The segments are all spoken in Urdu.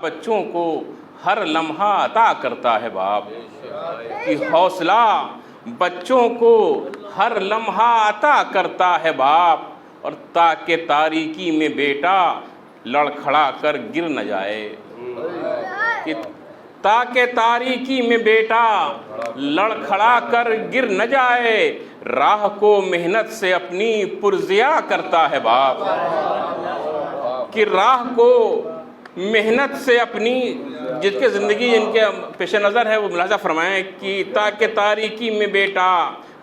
بچوں کو ہر لمحہ عطا کرتا ہے باپ، کہ حوصلہ بچوں کو ہر لمحہ عطا کرتا ہے باپ، اور تاکہ تاریکی میں بیٹا لڑکھڑا کر گر نہ جائے، کہ تاکہ تاریکی میں بیٹا لڑکھڑا کر گر نہ جائے، راہ کو محنت سے اپنی پرزیا کرتا ہے باپ، کہ راہ کو محنت سے اپنی، جس کے زندگی جن کے پیش نظر ہے وہ ملاحظہ فرمائیں کہ تاکہ تاریکی میں بیٹا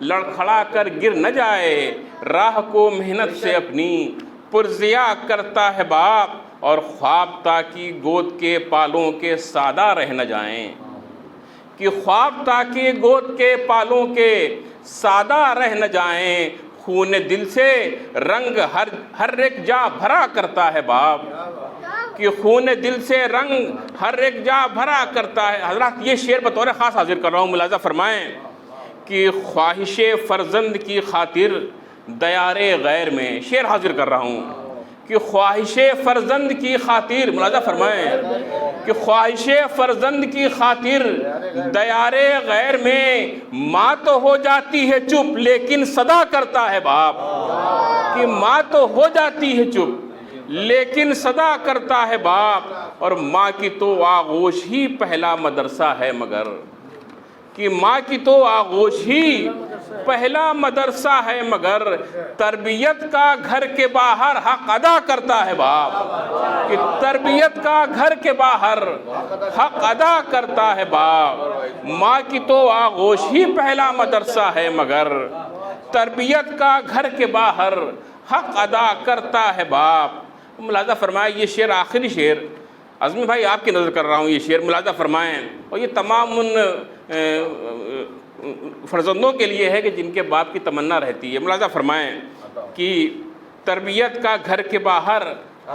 لڑکھڑا کر گر نہ جائے، راہ کو محنت سے اپنی پرزیا کرتا ہے باپ، اور خواب تاکہ گود کے پالوں کے سادہ رہ نہ جائیں، کہ خواب تاکہ گود کے پالوں کے سادہ رہ نہ جائیں، خون دل سے رنگ ہر ایک جا بھرا کرتا ہے باپ، کہ خون دل سے رنگ ہر ایک جا بھرا کرتا ہے۔ حضرات یہ شعر بطور خاص حاضر کر رہا ہوں، ملاحظہ فرمائیں کہ خواہش فرزند کی خاطر دیار غیر میں، شعر حاضر کر رہا ہوں کہ خواہش فرزند کی خاطر، ملاحظہ فرمائیں کہ خواہش فرزند کی خاطر دیار غیر میں ماں تو ہو جاتی ہے چپ لیکن صدا کرتا ہے باپ، کہ ماں تو ہو جاتی ہے چپ لیکن صدا کرتا ہے باپ، اور ماں کی تو آغوش ہی پہلا مدرسہ ہے مگر، کہ ماں کی تو آغوش ہی پہلا مدرسہ ہے مگر، تربیت کا گھر کے باہر حق ادا کرتا ہے باپ، کہ تربیت کا گھر کے باہر حق ادا کرتا ہے باپ، ماں کی تو آغوش ہی پہلا مدرسہ ہے مگر، تربیت کا گھر کے باہر حق ادا کرتا ہے باپ۔ ملاحظہ فرمائیں یہ شعر آخری شعر، عظمی بھائی آپ کی نظر کر رہا ہوں، یہ شعر ملاحظہ فرمائیں، اور یہ تمام ان فرزندوں کے لیے ہے کہ جن کے باپ کی تمنا رہتی ہے۔ ملاحظہ فرمائیں کہ تربیت کا گھر کے باہر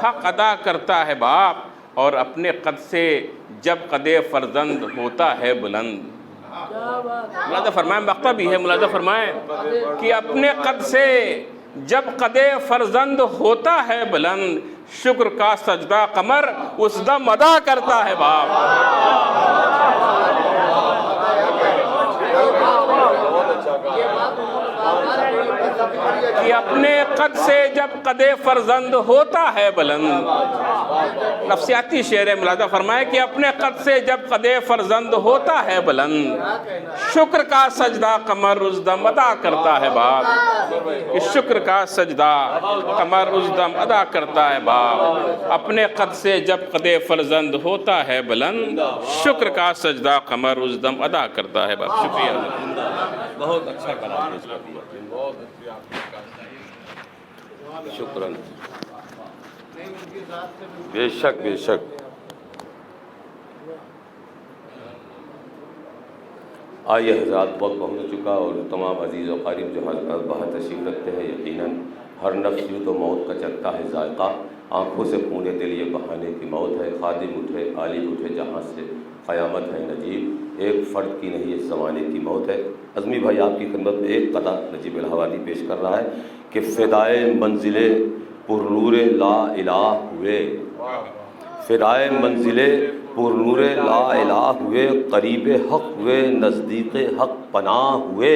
حق ادا کرتا ہے باپ، اور اپنے قد سے جب قد فرزند ہوتا ہے بلند، ملاحظہ فرمائیں مقطع بھی ہے، ملاحظہ فرمائیں کہ اپنے قد سے جب قد فرزند ہوتا ہے بلند، شکر کا سجدہ قمر اس دم ادا کرتا ہے باپ، کہ اپنے قد سے جب قد فرزند ہوتا ہے بلند، نفسیاتی شعر ہے، ملاحظہ فرمائے کہ اپنے قد سے جب قد فرزند ہوتا ہے بلند، شکر کا سجدہ قمر اس دم ادا کرتا ہے باپ، کہ شکر کا سجدہ قمر اس دم ادا کرتا ہے باپ، اپنے قد سے جب قد فرزند ہوتا ہے بلند، شکر کا سجدہ قمر اس دم ادا کرتا ہے باپ۔ شکریہ، بہت اچھا کلام پیش کر دیا، شکراً، بے شک بے شک۔ آئیے حضرات، وقت پہنچ چکا، اور تمام عزیز و قریب جو باہر تشریف رکھتے ہیں، یقیناً ہر نفس یوں تو موت کا چکھتا ہے ذائقہ، آنکھوں سے خون دل یہ بہانے کی موت ہے، خادم اٹھے عالم اٹھے جہاں سے قیامت ہے نجیب، ایک فرد کی نہیں اس زمانے کی موت ہے۔ عظمی بھائی آپ کی خدمت میں ایک قطعہ نجیب الحوادی پیش کر رہا ہے کہ فدائے منزل پر نور لا الہ ہوئے، فدائے منزل پر نور لا الہ ہوئے، قریب حق ہوئے نزدیک حق پناہ ہوئے،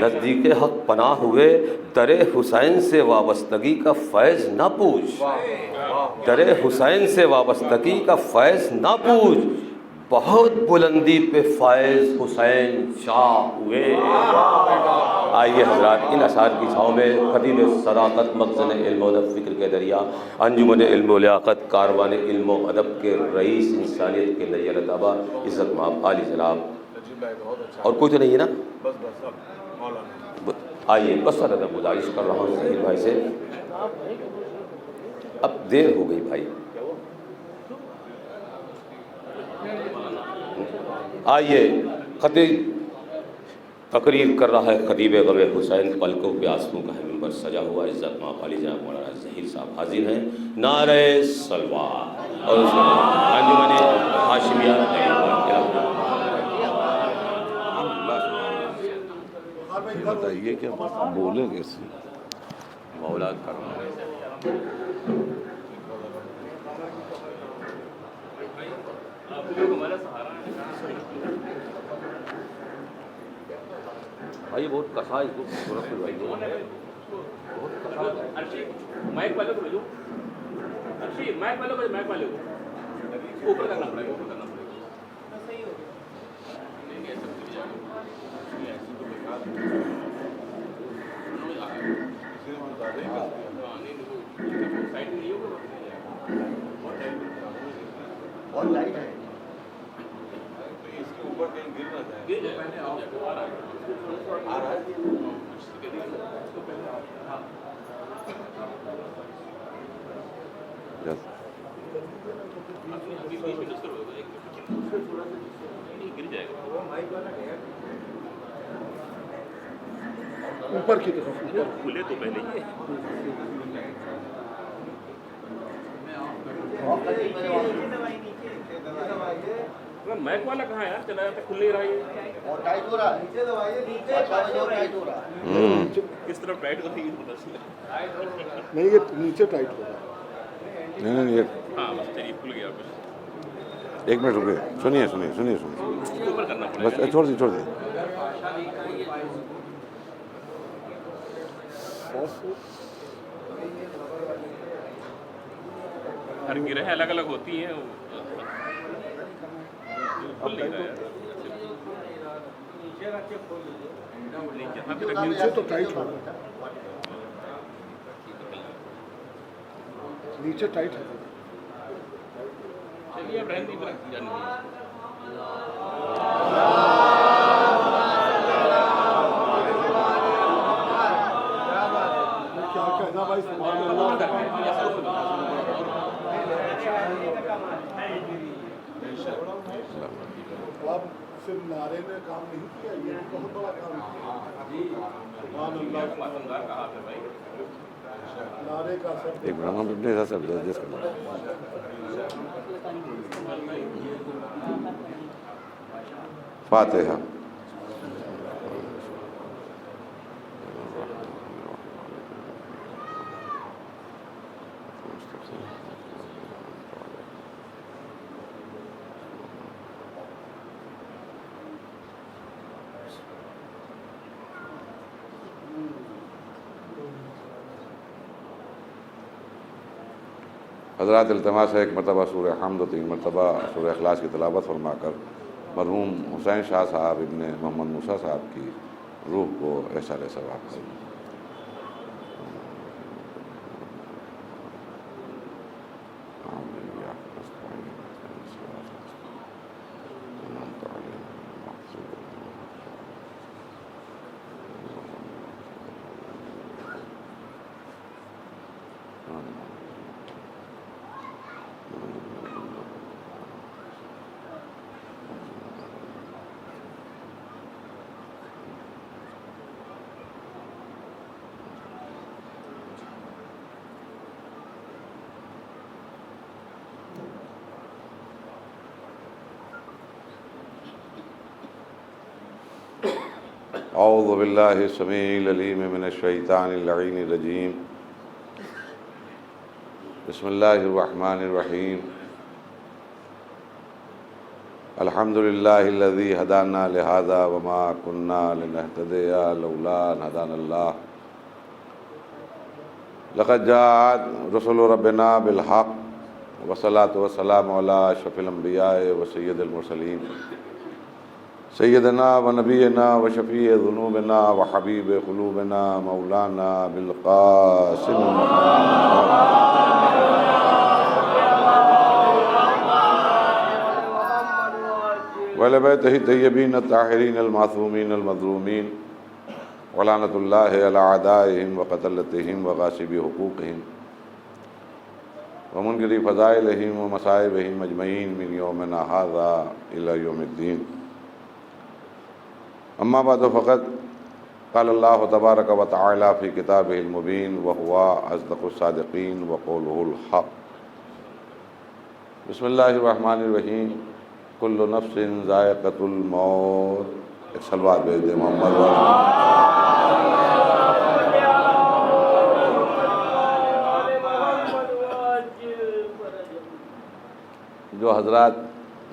نزدیک حق پناہ ہوئے، در حسین سے وابستگی کا فیض نہ پوچھ، در حسین سے وابستگی کا فیض نہ پوچھ، بہت بلندی پہ فائز حسین شاہ ہوئے۔ آئیے حضرات، ان اشعار کی چھاؤں میں خطیب صداقت مخزن علم و ادب فکر کے دریا، انجمن علم و لیاقت کاروان علم و ادب کے رئیس، انسانیت کے نیر طبع، عزت مآب عالی جناب، اور کوئی تو نہیں ہے نا؟ آئیے بس ادب گزارش کر رہا ہوں ظہیر بھائی سے، اب دیر ہو گئی بھائی، آئیے خطیب تقریر کر رہا ہے خطیب غم حسین، پلکوں پہ آنسوں کا ہے منبر سجا ہوا، عزت مآب عالی جناب مولانا ظہیر صاحب حاضر ہیں، نعرہ صلوات، اور انجمن ہاشمیہ بتائیے کہ بولیں کیسے؟ مولا کرم بھائی بہت کسا اس کو بہت کسا مائک والے کو بھیجو، مائک والے کو، مائک والے کو اوپر کرنا پڑے گا، اوپر کرنا پڑے گا۔ اور لائٹ ہے اس کے اوپر کہیں گر نہ جائے۔ اوپر کی طرف کھلے تو پہلے ہی مائک والا کہاں ہے یار؟ چلا جاتا کھل نہیں رہا ہے، ٹائٹ ہو رہا ہے، نیچے دبائیے، نیچے ٹائٹ ہو رہا ہے۔ کس طرف ٹائٹ ہو رہی ہے؟ نہیں یہ نیچے ٹائٹ ہو رہا ہے۔ نہیں یہ ہاں بس چلیے کھل گیا کچھ، ایک منٹ رکے، سنیے سنیے سنیے سنیے اوپر کرنا پڑے بس گا۔ چھوڑ دی چھوڑ دی۔ ہر گرہ الگ الگ ہوتی ہیں، کھل نہیں رہا ہے۔ نیچے تو ٹائٹ ہو رہا ہے، نیچے ٹائٹ ہے۔ چلیے اب رہنے دیجیے۔ کیا کہنا بھائی، سبحان اللہ۔ آپ صرف نعرے میں کام نہیں کیا، یہ بھی بہت بڑا کام کیا۔ سبحان اللہ، نعرے کا سب ایک منٹ ہم اپنے حساب سے ایڈجسٹ کرنا ہے۔ فاتحہ۔ حضرات التماس ہے ایک مرتبہ سورہ حمد و 3 مرتبہ سورہ اخلاص کی تلاوت فرما کر مرحوم حسین شاہ صاحب ابن محمد موسیٰ صاحب کی روح کو احسال ثواب کریں۔ اعوذ باللہ السمیع العلیم من الشیطان اللعین الرجیم، بسم اللہ الرحمن الرحیم، الحمد للہ الذی ہدانا لہذا وما کننا لنہتدی لولا ان ہدانا اللہ، لقد جاءت رسل ربنا بالحق والصلاة والسلام علی اشرف الانبیاء وسید المرسلین سیدنا و نبینا و شفیع ذنوبنا و حبیب قلوبنا مولانا بالقاسم وعلی بیتہ الطیبین الطاہرین المعصومین المظلومین ولعنۃ اللہ علی اعدائہم و قتلتہم و غاصبی حقوقہم ومنکری فضائلہم و مصائبہم اجمعین من یومنا ھذا الی یوم الدین۔ اما بعد فقط قال اللہ تبارک و تعالی فی کتابہ المبین وہو اصدق الصادقین وقولہ الحق۔ بسم اللہ الرحمن الرحیم، کل نفس ذائقۃ الموت۔ ایک صلوات بھیج دیں محمد والا۔ جو حضرات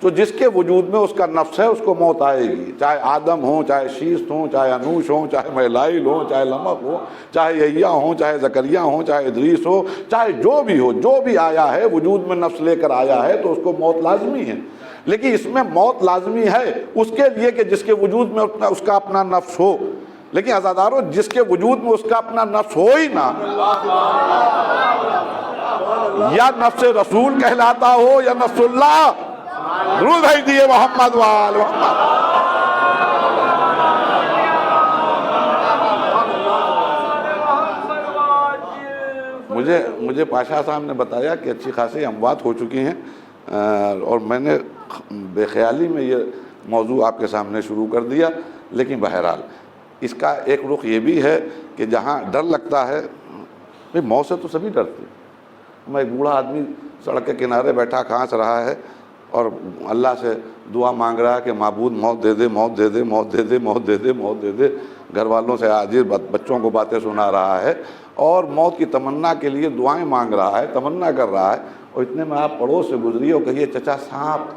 تو جس کے وجود میں اس کا نفس ہے اس کو موت آئے گی، چاہے آدم ہوں، چاہے شیست ہوں، چاہے انوش ہوں، چاہے میلائل ہوں، چاہے لمک ہو، چاہے یحییٰ ہوں، چاہے زکریا ہوں، چاہے ادریس ہو، چاہے جو بھی ہو، جو بھی آیا ہے وجود میں نفس لے کر آیا ہے تو اس کو موت لازمی ہے۔ لیکن اس میں موت لازمی ہے اس کے لیے کہ جس کے وجود میں اس کا اپنا نفس ہو، لیکن عزادارو جس کے وجود میں اس کا اپنا نفس ہو ہی نہ، یا نفس رسول کہلاتا ہو یا نفس اللہ، درود بھیجیے محمد وآل محمد۔ مجھے پاشا صاحب نے بتایا کہ اچھی خاصی اموات ہو چکی ہیں، اور میں نے بے خیالی میں یہ موضوع آپ کے سامنے شروع کر دیا، لیکن بہرحال اس کا ایک رخ یہ بھی ہے کہ جہاں ڈر لگتا ہے، موت سے تو سبھی ڈرتے ہیں۔ میں ایک بوڑھا آدمی سڑک کے کنارے بیٹھا کھانس رہا ہے اور اللہ سے دعا مانگ رہا ہے کہ معبود موت دے دے، موت دے دے، موت دے دے، موت دے دے، موت دے دے، گھر والوں سے عاجز بچوں کو باتیں سنا رہا ہے اور موت کی تمنا کے لیے دعائیں مانگ رہا ہے، تمنا کر رہا ہے، اور اتنے میں آپ پڑوس سے گزری اور کہیے چچا سانپ،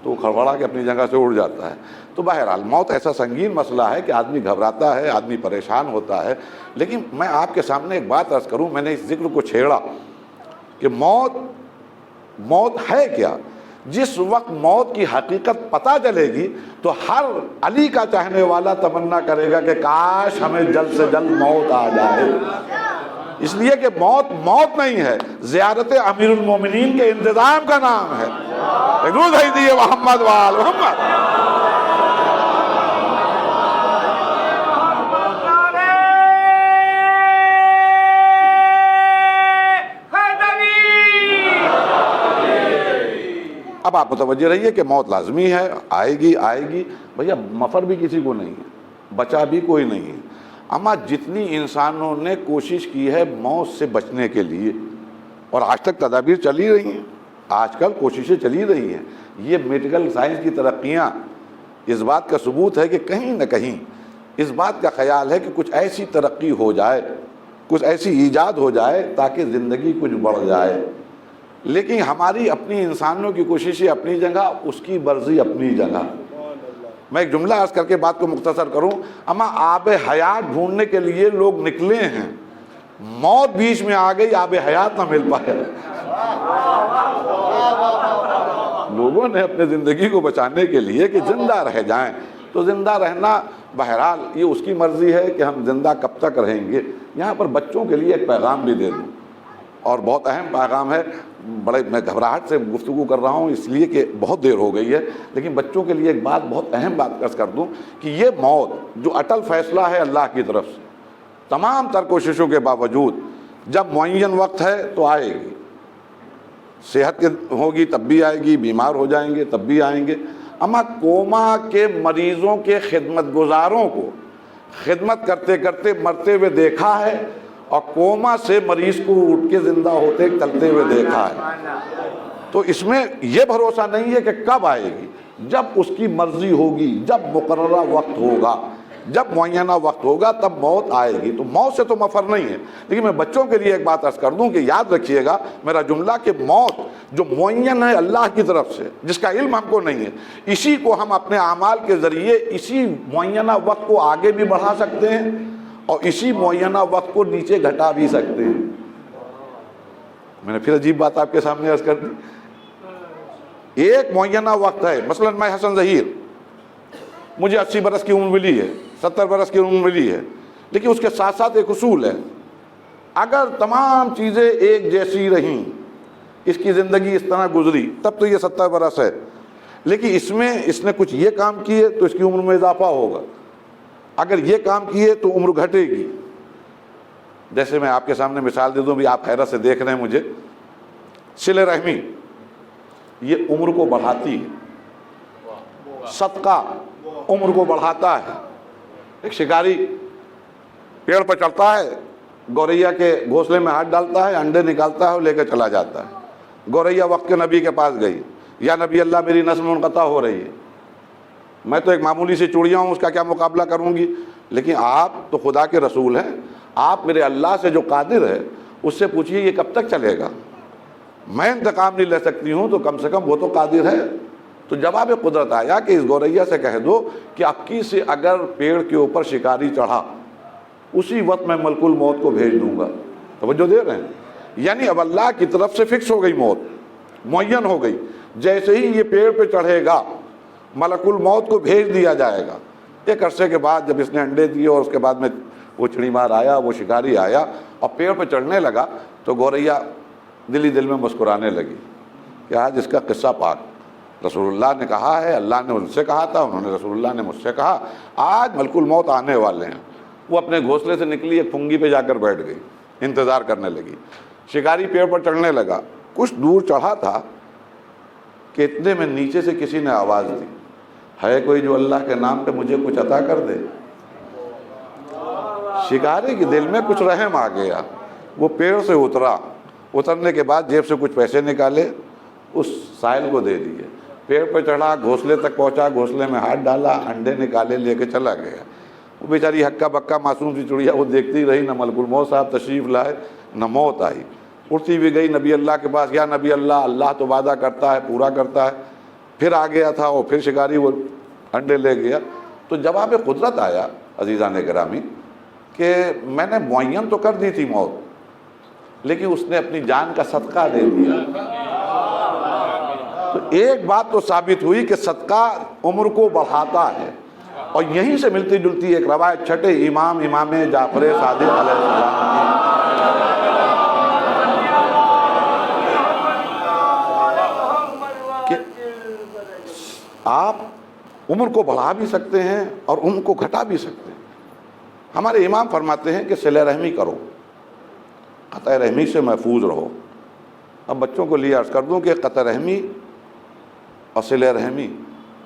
تو کھڑبڑا کے اپنی جگہ سے اڑ جاتا ہے۔ تو بہرحال موت ایسا سنگین مسئلہ ہے کہ آدمی گھبراتا ہے، آدمی پریشان ہوتا ہے۔ لیکن میں آپ کے سامنے ایک بات عرض کروں، میں نے اس ذکر کو چھیڑا کہ موت ہے کیا؟ جس وقت موت کی حقیقت پتہ چلے گی تو ہر علی کا چاہنے والا تمنا کرے گا کہ کاش ہمیں جلد سے جلد موت آ جائے، اس لیے کہ موت نہیں ہے، زیارت امیر المومنین کے انتظام کا نام ہے۔ درود بھیجیے محمد وآل محمد۔ اب آپ متوجہ رہیے کہ موت لازمی ہے، آئے گی بھیا، مفر بھی کسی کو نہیں ہے، بچا بھی کوئی نہیں ہے۔ اما جتنی انسانوں نے کوشش کی ہے موت سے بچنے کے لیے، اور آج تک تدابیر چلی رہی ہیں، آج کل کوششیں چلی رہی ہیں، یہ میڈیکل سائنس کی ترقیاں اس بات کا ثبوت ہے کہ کہیں نہ کہیں اس بات کا خیال ہے کہ کچھ ایسی ترقی ہو جائے، کچھ ایسی ایجاد ہو جائے تاکہ زندگی کچھ بڑھ جائے۔ لیکن ہماری اپنی انسانوں کی کوششیں اپنی جگہ، اس کی مرضی اپنی جگہ۔ میں ایک جملہ عرض کر کے بات کو مختصر کروں، اما آب حیات ڈھونڈنے کے لیے لوگ نکلے ہیں، موت بیچ میں آ گئی، آب حیات نہ مل پائے۔ لوگوں نے اپنے زندگی کو بچانے کے لیے کہ زندہ رہ جائیں، تو زندہ رہنا بہرحال یہ اس کی مرضی ہے کہ ہم زندہ کب تک رہیں گے۔ یہاں پر بچوں کے لیے ایک پیغام بھی دے دوں، اور بہت اہم پیغام ہے، میں گھبراہٹ سے گفتگو کر رہا ہوں اس لیے کہ بہت دیر ہو گئی ہے، لیکن بچوں کے لیے ایک بہت اہم بات عرض کر دوں کہ یہ موت جو اٹل فیصلہ ہے اللہ کی طرف سے، تمام تر کوششوں کے باوجود جب معین وقت ہے تو آئے گی، صحت کے ہوگی تب بھی آئے گی، بیمار ہو جائیں گے تب بھی آئیں گے۔ اما کوما کے مریضوں کے خدمت گزاروں کو خدمت کرتے کرتے مرتے ہوئے دیکھا ہے، اور کوما سے مریض کو اٹھ کے زندہ ہوتے چلتے ہوئے دیکھا ہے، تو اس میں یہ بھروسہ نہیں ہے کہ کب آئے گی، جب اس کی مرضی ہوگی، جب مقررہ وقت ہوگا، جب معینہ وقت ہوگا تب موت آئے گی۔ تو موت سے تو مفر نہیں ہے، لیکن میں بچوں کے لیے ایک بات عرض کر دوں کہ یاد رکھیے گا میرا جملہ کہ موت جو معین ہے اللہ کی طرف سے، جس کا علم ہم کو نہیں ہے، اسی کو ہم اپنے اعمال کے ذریعے اسی معینہ وقت کو آگے بھی بڑھا سکتے ہیں اور اسی معینہ وقت کو نیچے گھٹا بھی سکتے ہیں۔ میں نے پھر عجیب بات آپ کے سامنے عرض کر دی۔ ایک معینہ وقت ہے، مثلا میں حسن ظہیر، مجھے 80 برس کی عمر ملی ہے، 70 برس کی عمر ملی ہے، لیکن اس کے ساتھ ساتھ ایک اصول ہے، اگر تمام چیزیں ایک جیسی رہیں، اس کی زندگی اس طرح گزری، تب تو یہ 70 برس ہے، لیکن اس نے کچھ یہ کام کیے تو اس کی عمر میں اضافہ ہوگا، اگر یہ کام کیے تو عمر گھٹے گی۔ جیسے میں آپ کے سامنے مثال دے دوں، بھی آپ حیرت سے دیکھ رہے ہیں مجھے، صلہ رحمی یہ عمر کو بڑھاتی ہے، صدقہ عمر کو بڑھاتا ہے۔ ایک شکاری پیڑ پر چڑھتا ہے، گوریا کے گھونسلے میں ہاتھ ڈالتا ہے، انڈے نکالتا ہے اور لے کے چلا جاتا ہے۔ گوریا وقت کے نبی کے پاس گئی، یا نبی اللہ میری نسل منقطع ہو رہی ہے، میں تو ایک معمولی سی چوڑیاں ہوں، اس کا کیا مقابلہ کروں گی، لیکن آپ تو خدا کے رسول ہیں، آپ میرے اللہ سے جو قادر ہے اس سے پوچھئے یہ کب تک چلے گا۔ میں انتقام نہیں لے سکتی ہوں تو کم سے کم وہ تو قادر ہے۔ تو جواب قدرت آیا کہ اس گوریا سے کہہ دو کہ اکی سے اگر پیڑ کے اوپر شکاری چڑھا اسی وقت میں ملک الموت کو بھیج دوں گا۔ توجہ دے رہے ہیں؟ یعنی اب اللہ کی طرف سے فکس ہو گئی، موت معین ہو گئی، جیسے ہی یہ پیڑ پہ چڑھے گا ملک الموت کو بھیج دیا جائے گا۔ ایک عرصے کے بعد جب اس نے انڈے دیے اور اس کے بعد میں وہ چڑی مار آیا، وہ شکاری آیا اور پیڑ پہ چڑھنے لگا تو گوریا دل ہی دل میں مسکرانے لگی کہ آج اس کا قصہ پاک، رسول اللہ نے کہا ہے، اللہ نے ان سے کہا تھا، انہوں نے رسول اللہ نے مجھ سے کہا، آج ملک الموت آنے والے ہیں۔ وہ اپنے گھونسلے سے نکلی، ایک پھنگی پہ جا کر بیٹھ گئی، انتظار کرنے لگی۔ شکاری پیڑ پر چڑھنے لگا، کچھ دور چڑھا تھا کہ اتنے میں نیچے سے کسی نے آواز دی، ہے کوئی جو اللہ کے نام پہ مجھے کچھ عطا کر دے؟ شکاری کے دل میں کچھ رحم آ گیا، وہ پیڑ سے اترا، اترنے کے بعد جیب سے کچھ پیسے نکالے، اس سائل کو دے دیے، پیڑ پہ چڑھا، گھونسلے تک پہنچا، گھونسلے میں ہاتھ ڈالا، انڈے نکالے، لے کے چلا گیا۔ وہ بیچاری ہکا بکا معصوم سی چڑیا وہ دیکھتی رہی، نہ ملک الموت صاحب تشریف لائے نہ موت آئی۔ اٹھتی بھی گئی نبی اللہ کے پاس، یا نبی اللہ، اللہ تو وعدہ کرتا ہے پورا کرتا ہے۔ پھر آ گیا تھا اور پھر شکاری وہ انڈے لے گیا۔ تو جواب قدرت آیا عزیزان گرامی کہ میں نے معین تو کر دی تھی موت، لیکن اس نے اپنی جان کا صدقہ دے دیا۔ تو ایک بات تو ثابت ہوئی کہ صدقہ عمر کو بڑھاتا ہے، اور یہیں سے ملتی جلتی ایک روایت چھٹے امام جعفر صادق علیہ السلام کی کہ آپ عمر کو بڑھا بھی سکتے ہیں اور عمر کو گھٹا بھی سکتے ہیں۔ ہمارے امام فرماتے ہیں کہ صلہ رحمی کرو، قطع رحمی سے محفوظ رہو۔ اب بچوں کو لیے عرض کر دوں کہ قطع رحمی اور صلہ رحمی،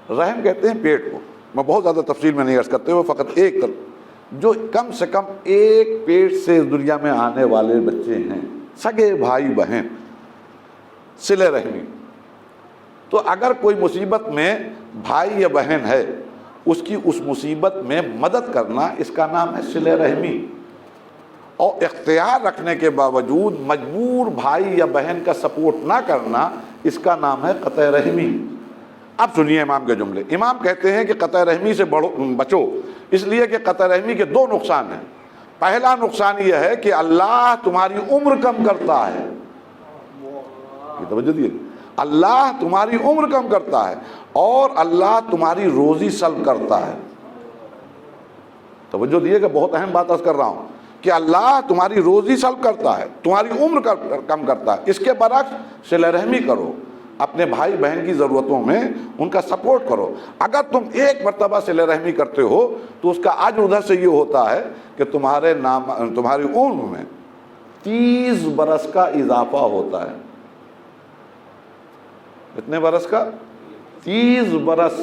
رحم کہتے ہیں پیٹ کو، میں بہت زیادہ تفصیل میں نہیں عرض کرتے ہوئے فقط ایک جو کم سے کم ایک پیٹ سے اس دنیا میں آنے والے بچے ہیں، سگے بھائی بہن، صلہ رحمی۔ تو اگر کوئی مصیبت میں بھائی یا بہن ہے، اس کی اس مصیبت میں مدد کرنا، اس کا نام ہے صلہ رحمی۔ اور اختیار رکھنے کے باوجود مجبور بھائی یا بہن کا سپورٹ نہ کرنا، اس کا نام ہے قطع رحمی۔ اب سنیے امام کے جملے۔ امام کہتے ہیں کہ قطع رحمی سے بچو، اس لیے کہ قطع رحمی کے دو نقصان ہیں۔ پہلا نقصان یہ ہے کہ اللہ تمہاری عمر کم کرتا ہے، یہ توجہ دیجیے، اللہ تمہاری عمر کم کرتا ہے، اور اللہ تمہاری روزی سلب کرتا ہے۔ توجہ دیجیے کہ بہت اہم بات عرض کر رہا ہوں کہ اللہ تمہاری روزی سلب کرتا ہے، تمہاری عمر کم کرتا ہے۔ اس کے برعکس صلہ رحمی کرو، اپنے بھائی بہن کی ضرورتوں میں ان کا سپورٹ کرو۔ اگر تم ایک مرتبہ صلہ رحمی کرتے ہو تو اس کا اجر ادھر سے یہ ہوتا ہے کہ تمہاری عمر میں 30 برس کا اضافہ ہوتا ہے۔ کتنے برس کا؟ 30 برس،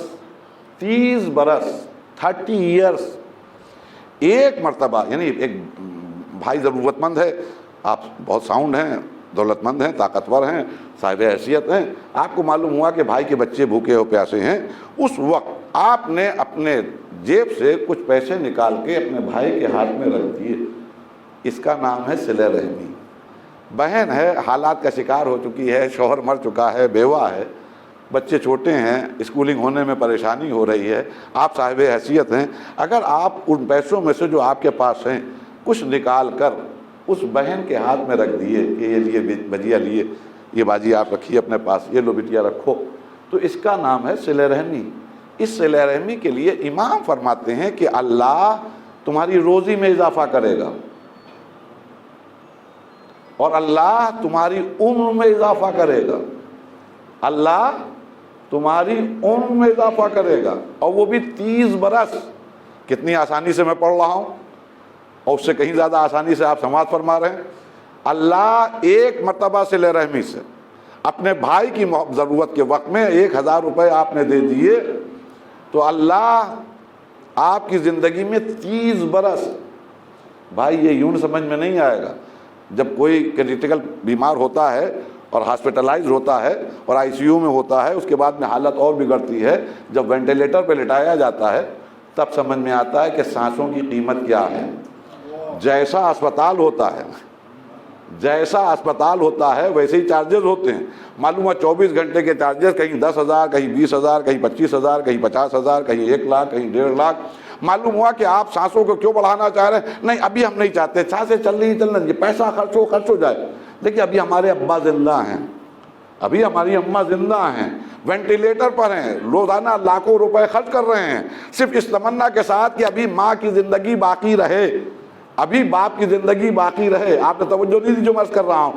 30 ایئرس۔ ایک مرتبہ، یعنی ایک بھائی ضرورت مند ہے، آپ بہت ساؤنڈ ہیں، دولت مند ہیں، طاقتور ہیں، صاحب حیثیت ہیں، آپ کو معلوم ہوا کہ بھائی کے بچے بھوکے ہو پیاسے ہیں، اس وقت آپ نے اپنے جیب سے کچھ پیسے نکال کے اپنے بھائی کے ہاتھ میں رکھ دیے، اس کا نام ہے صلہ رحمی۔ بہن ہے، حالات کا شکار ہو چکی ہے، شوہر مر چکا ہے، بیوہ ہے، بچے چھوٹے ہیں، اسکولنگ ہونے میں پریشانی ہو رہی ہے، آپ صاحب حیثیت ہیں، اگر آپ ان پیسوں میں سے جو آپ کے پاس ہیں کچھ نکال کر اس بہن کے ہاتھ میں رکھ دیے کہ یہ لیے بجیا لیے، یہ باجی آپ رکھیے اپنے پاس، یہ لو بٹیا رکھو، تو اس کا نام ہے صلہ رحمی۔ اس صلہ رحمی کے لیے امام فرماتے ہیں کہ اللہ تمہاری روزی میں اضافہ کرے گا، اور اللہ تمہاری عمر میں اضافہ کرے گا، اللہ تمہاری عمر میں اضافہ کرے گا، اور وہ بھی 30 برس۔ کتنی آسانی سے میں پڑھ رہا ہوں، اور اس سے کہیں زیادہ آسانی سے آپ سماعت فرما رہے ہیں۔ اللہ ایک مرتبہ صلہ رحمی سے اپنے بھائی کی ضرورت کے وقت میں 1000 روپے آپ نے دے دیے، تو اللہ آپ کی زندگی میں 30 برس، بھائی یہ یوں سمجھ میں نہیں آئے گا، جب کوئی کریٹیکل بیمار ہوتا ہے اور ہاسپٹلائز ہوتا ہے اور آئی سی یو میں ہوتا ہے، اس کے بعد میں حالت اور بگڑتی ہے، جب وینٹیلیٹر پہ لٹایا جاتا ہے تب سمجھ میں آتا ہے کہ سانسوں کی قیمت کیا ہے۔ جیسا اسپتال ہوتا ہے جیسا اسپتال ہوتا ہے ویسے ہی چارجز ہوتے ہیں. معلوم ہوا 24 گھنٹے کے چارجز کہیں 10,000 کہیں 20,000 کہیں 25,000 کہیں 50,000 کہیں 1 لاکھ کہیں 1.5 لاکھ. معلوم ہوا کہ آپ سانسوں کو کیوں بڑھانا چاہ رہے ہیں؟ نہیں ابھی ہم نہیں چاہتے, سانسیں چل رہی پیسہ خرچ ہو جائے. دیکھیے ابھی ہمارے ابا زندہ ہیں, ابھی ہماری اماں زندہ ہیں, وینٹیلیٹر پر ہیں, روزانہ لاکھوں روپے خرچ کر رہے ہیں, صرف اس تمنا کے ساتھ کہ ابھی ماں کی زندگی باقی رہے, ابھی باپ کی زندگی باقی رہے. آپ نے توجہ نہیں دی جو میں عرض کر رہا ہوں.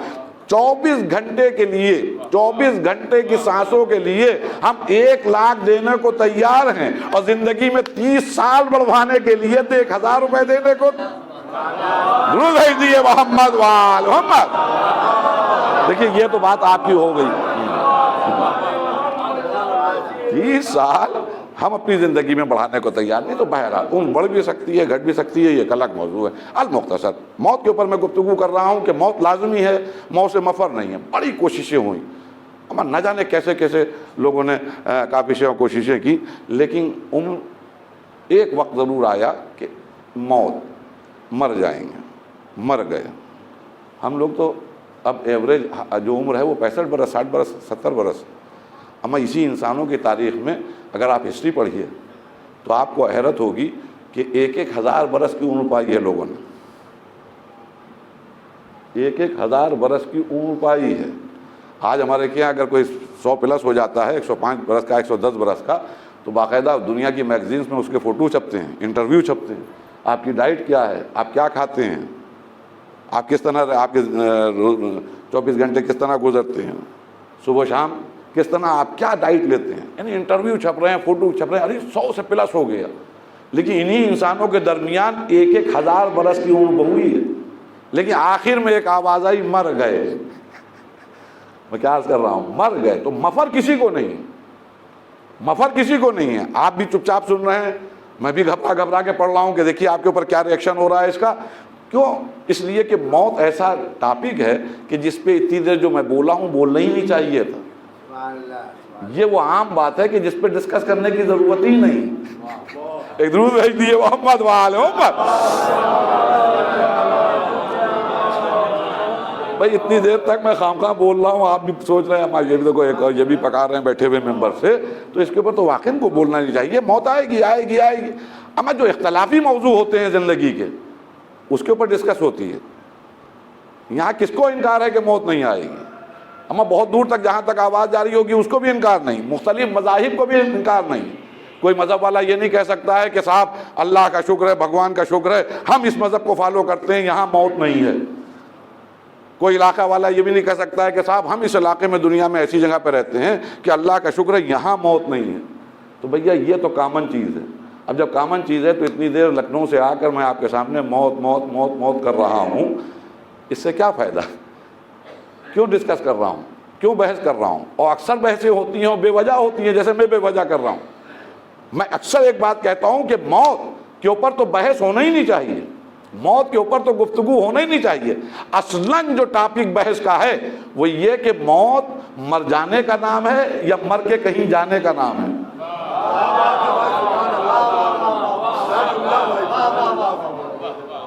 24 گھنٹے کے لیے, 24 گھنٹے کی سانسوں کے لیے ہم 1 لاکھ دینے کو تیار ہیں, اور زندگی میں 30 سال بڑھوانے کے لیے تو 1,000 روپے دینے کو. درود بھیجیے محمد وال محمد. دیکھیے یہ تو بات آپ کی ہو گئی. 30 سال ہم اپنی زندگی میں بڑھانے کو تیار نہیں. تو بہرحال عمر بڑھ بھی سکتی ہے, گھٹ بھی سکتی ہے, یہ ایک الگ موضوع ہے. المختصر موت کے اوپر میں گفتگو کر رہا ہوں کہ موت لازمی ہے, موت سے مفر نہیں ہے. بڑی کوششیں ہوئیں, اما نہ جانے کیسے کیسے لوگوں نے کافی کوششیں کی, لیکن ایک وقت ضرور آیا کہ موت, مر جائیں گے, مر گئے. ہم لوگ تو اب ایوریج جو عمر ہے وہ 65 برس, 60 برس, 70 برس. اما اسی انسانوں کی تاریخ میں اگر آپ ہسٹری پڑھیے تو آپ کو حیرت ہوگی کہ 1,000 برس کی عمر پائی ہے لوگوں نے, 1,000 برس کی عمر پائی ہے. آج ہمارے کیا اگر کوئی 100 پلس ہو جاتا ہے, 105 برس کا, 110 برس کا, تو باقاعدہ دنیا کی میگزینز میں اس کے فوٹو چھپتے ہیں, انٹرویو چھپتے ہیں. آپ کی ڈائٹ کیا ہے, آپ کیا کھاتے ہیں, آپ کس طرح, آپ کے 24 گھنٹے کس طرح گزرتے ہیں, صبح شام کس طرح آپ کیا ڈائٹ لیتے ہیں. یعنی انٹرویو چھپ رہے ہیں, فوٹو چھپ رہے ہیں. ارے 100 سے پلس ہو گیا, لیکن انہی انسانوں کے درمیان 1,000 برس کی عمر ہوئی ہے. لیکن آخر میں ایک آواز آئی, مر گئے. میں کیا عرض کر رہا ہوں, مر گئے. تو مفر کسی کو نہیں, مفر کسی کو نہیں ہے. آپ بھی چپ چاپ سن رہے ہیں, میں بھی گھبرا کے پڑھ رہا ہوں کہ دیکھیے آپ کے اوپر کیا ریئیکشن ہو رہا ہے اس کا. کیوں؟ اس لیے کہ موت ایسا ٹاپک ہے کہ جس پہ اتنی دیر جو میں بولا ہوں بولنا ہی نہیں چاہیے تھا. یہ وہ عام بات ہے کہ جس پہ ڈسکس کرنے کی ضرورت ہی نہیں. ایک درود بھیج دیے محمد وآل محمد. بھائی اتنی دیر تک میں خامخواہ بول رہا ہوں, آپ بھی سوچ رہے ہیں یہ بھی دیکھو ایک یہ بھی پکا رہے ہیں بیٹھے ہوئے ممبر سے, تو اس کے اوپر تو واقعی کو بولنا نہیں چاہیے. موت آئے گی آئے گی آئے گی. اما جو اختلافی موضوع ہوتے ہیں زندگی کے, اس کے اوپر ڈسکس ہوتی ہے. یہاں کس کو انکار ہے کہ موت نہیں آئے گی؟ اما بہت دور تک جہاں تک آواز جاری ہوگی اس کو بھی انکار نہیں, مختلف مذاہب کو بھی انکار نہیں. کوئی مذہب والا یہ نہیں کہہ سکتا ہے کہ صاحب اللہ کا شکر ہے, بھگوان کا شکر ہے, ہم اس مذہب کو فالو کرتے ہیں, یہاں موت نہیں ہے. کوئی علاقہ والا یہ بھی نہیں کہہ سکتا ہے کہ صاحب ہم اس علاقے میں دنیا میں ایسی جگہ پہ رہتے ہیں کہ اللہ کا شکر ہے یہاں موت نہیں ہے. تو بھیا یہ تو کامن چیز ہے. اب جب کامن چیز ہے تو اتنی دیر لکھنؤ سے آ کر میں آپ کے سامنے موت موت موت موت کر رہا ہوں, اس سے کیا فائدہ؟ کیوں ڈسکس کر رہا ہوں, کیوں بحث کر رہا ہوں؟ اور اکثر بحثیں ہوتی ہیں اور بے وجہ ہوتی ہیں, جیسے میں بے وجہ کر رہا ہوں. میں اکثر ایک بات کہتا ہوں کہ موت کے اوپر تو بحث ہونا ہی نہیں چاہیے, موت کے اوپر تو گفتگو ہونا ہی نہیں چاہیے. اصلاً جو ٹاپک بحث کا ہے وہ یہ کہ موت مر جانے کا نام ہے یا مر کے کہیں جانے کا نام ہے.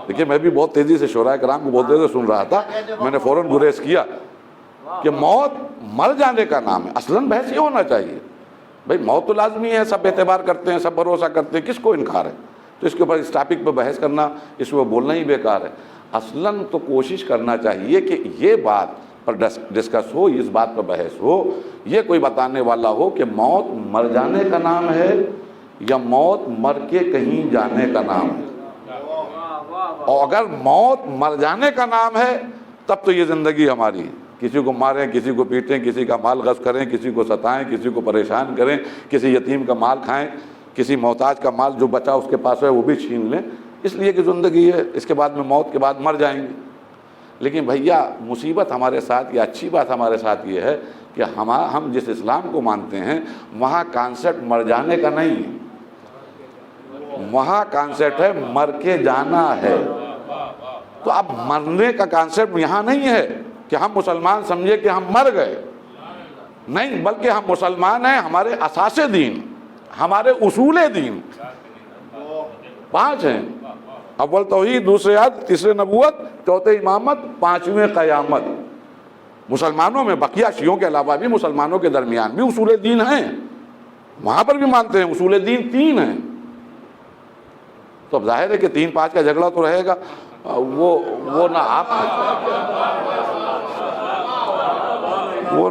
دیکھیے میں بھی بہت تیزی سے شعراء کرام کو بہت دیر سے سن رہا تھا, میں نے فوراً گریز کیا کہ موت مر جانے کا نام ہے. اصلاً بحث یہ ہونا چاہیے. بھئی موت تو لازمی ہے, سب اعتبار کرتے ہیں, سب بھروسہ کرتے ہیں, کس کو انکار ہے؟ تو اس کے اوپر اس ٹاپک پہ بحث کرنا, اس پہ بولنا ہی بیکار ہے. اصلاً تو کوشش کرنا چاہیے کہ یہ بات پر ڈسکس ہو, اس بات پر بحث ہو, یہ کوئی بتانے والا ہو کہ موت مر جانے کا نام ہے یا موت مر کے کہیں جانے کا نام ہے. اور اگر موت مر جانے کا نام ہے تب تو یہ زندگی ہماری, کسی کو ماریں, کسی کو پیٹیں, کسی کا مال غصب کریں, کسی کو ستائیں, کسی کو پریشان کریں, کسی یتیم کا مال کھائیں, کسی محتاج کا مال جو بچا اس کے پاس ہے وہ بھی چھین لیں, اس لیے کہ زندگی ہے, اس کے بعد میں موت کے بعد مر جائیں گے. لیکن بھیا مصیبت ہمارے ساتھ, یا اچھی بات ہمارے ساتھ یہ ہے کہ ہم جس اسلام کو مانتے ہیں وہاں کانسیپٹ مر جانے کا نہیں ہے, وہاں کانسیپٹ ہے مر کے جانا ہے. تو اب مرنے کا کانسیپٹ یہاں نہیں ہے کہ ہم مسلمان سمجھے کہ ہم مر گئے, نہیں, بلکہ ہم مسلمان ہیں, ہمارے اساس دین, ہمارے اصول دین 5 ہیں. اول توحید، دوسرے عدل، تیسرے نبوت، چوتھے امامت، پانچویں قیامت۔ مسلمانوں میں بقیہ شیعوں کے علاوہ بھی مسلمانوں کے درمیان بھی اصول دین ہیں، وہاں پر بھی مانتے ہیں اصول دین 3 ہیں۔ تو اب ظاہر ہے کہ 3-5 کا جھگڑا تو رہے گا، وہ نہ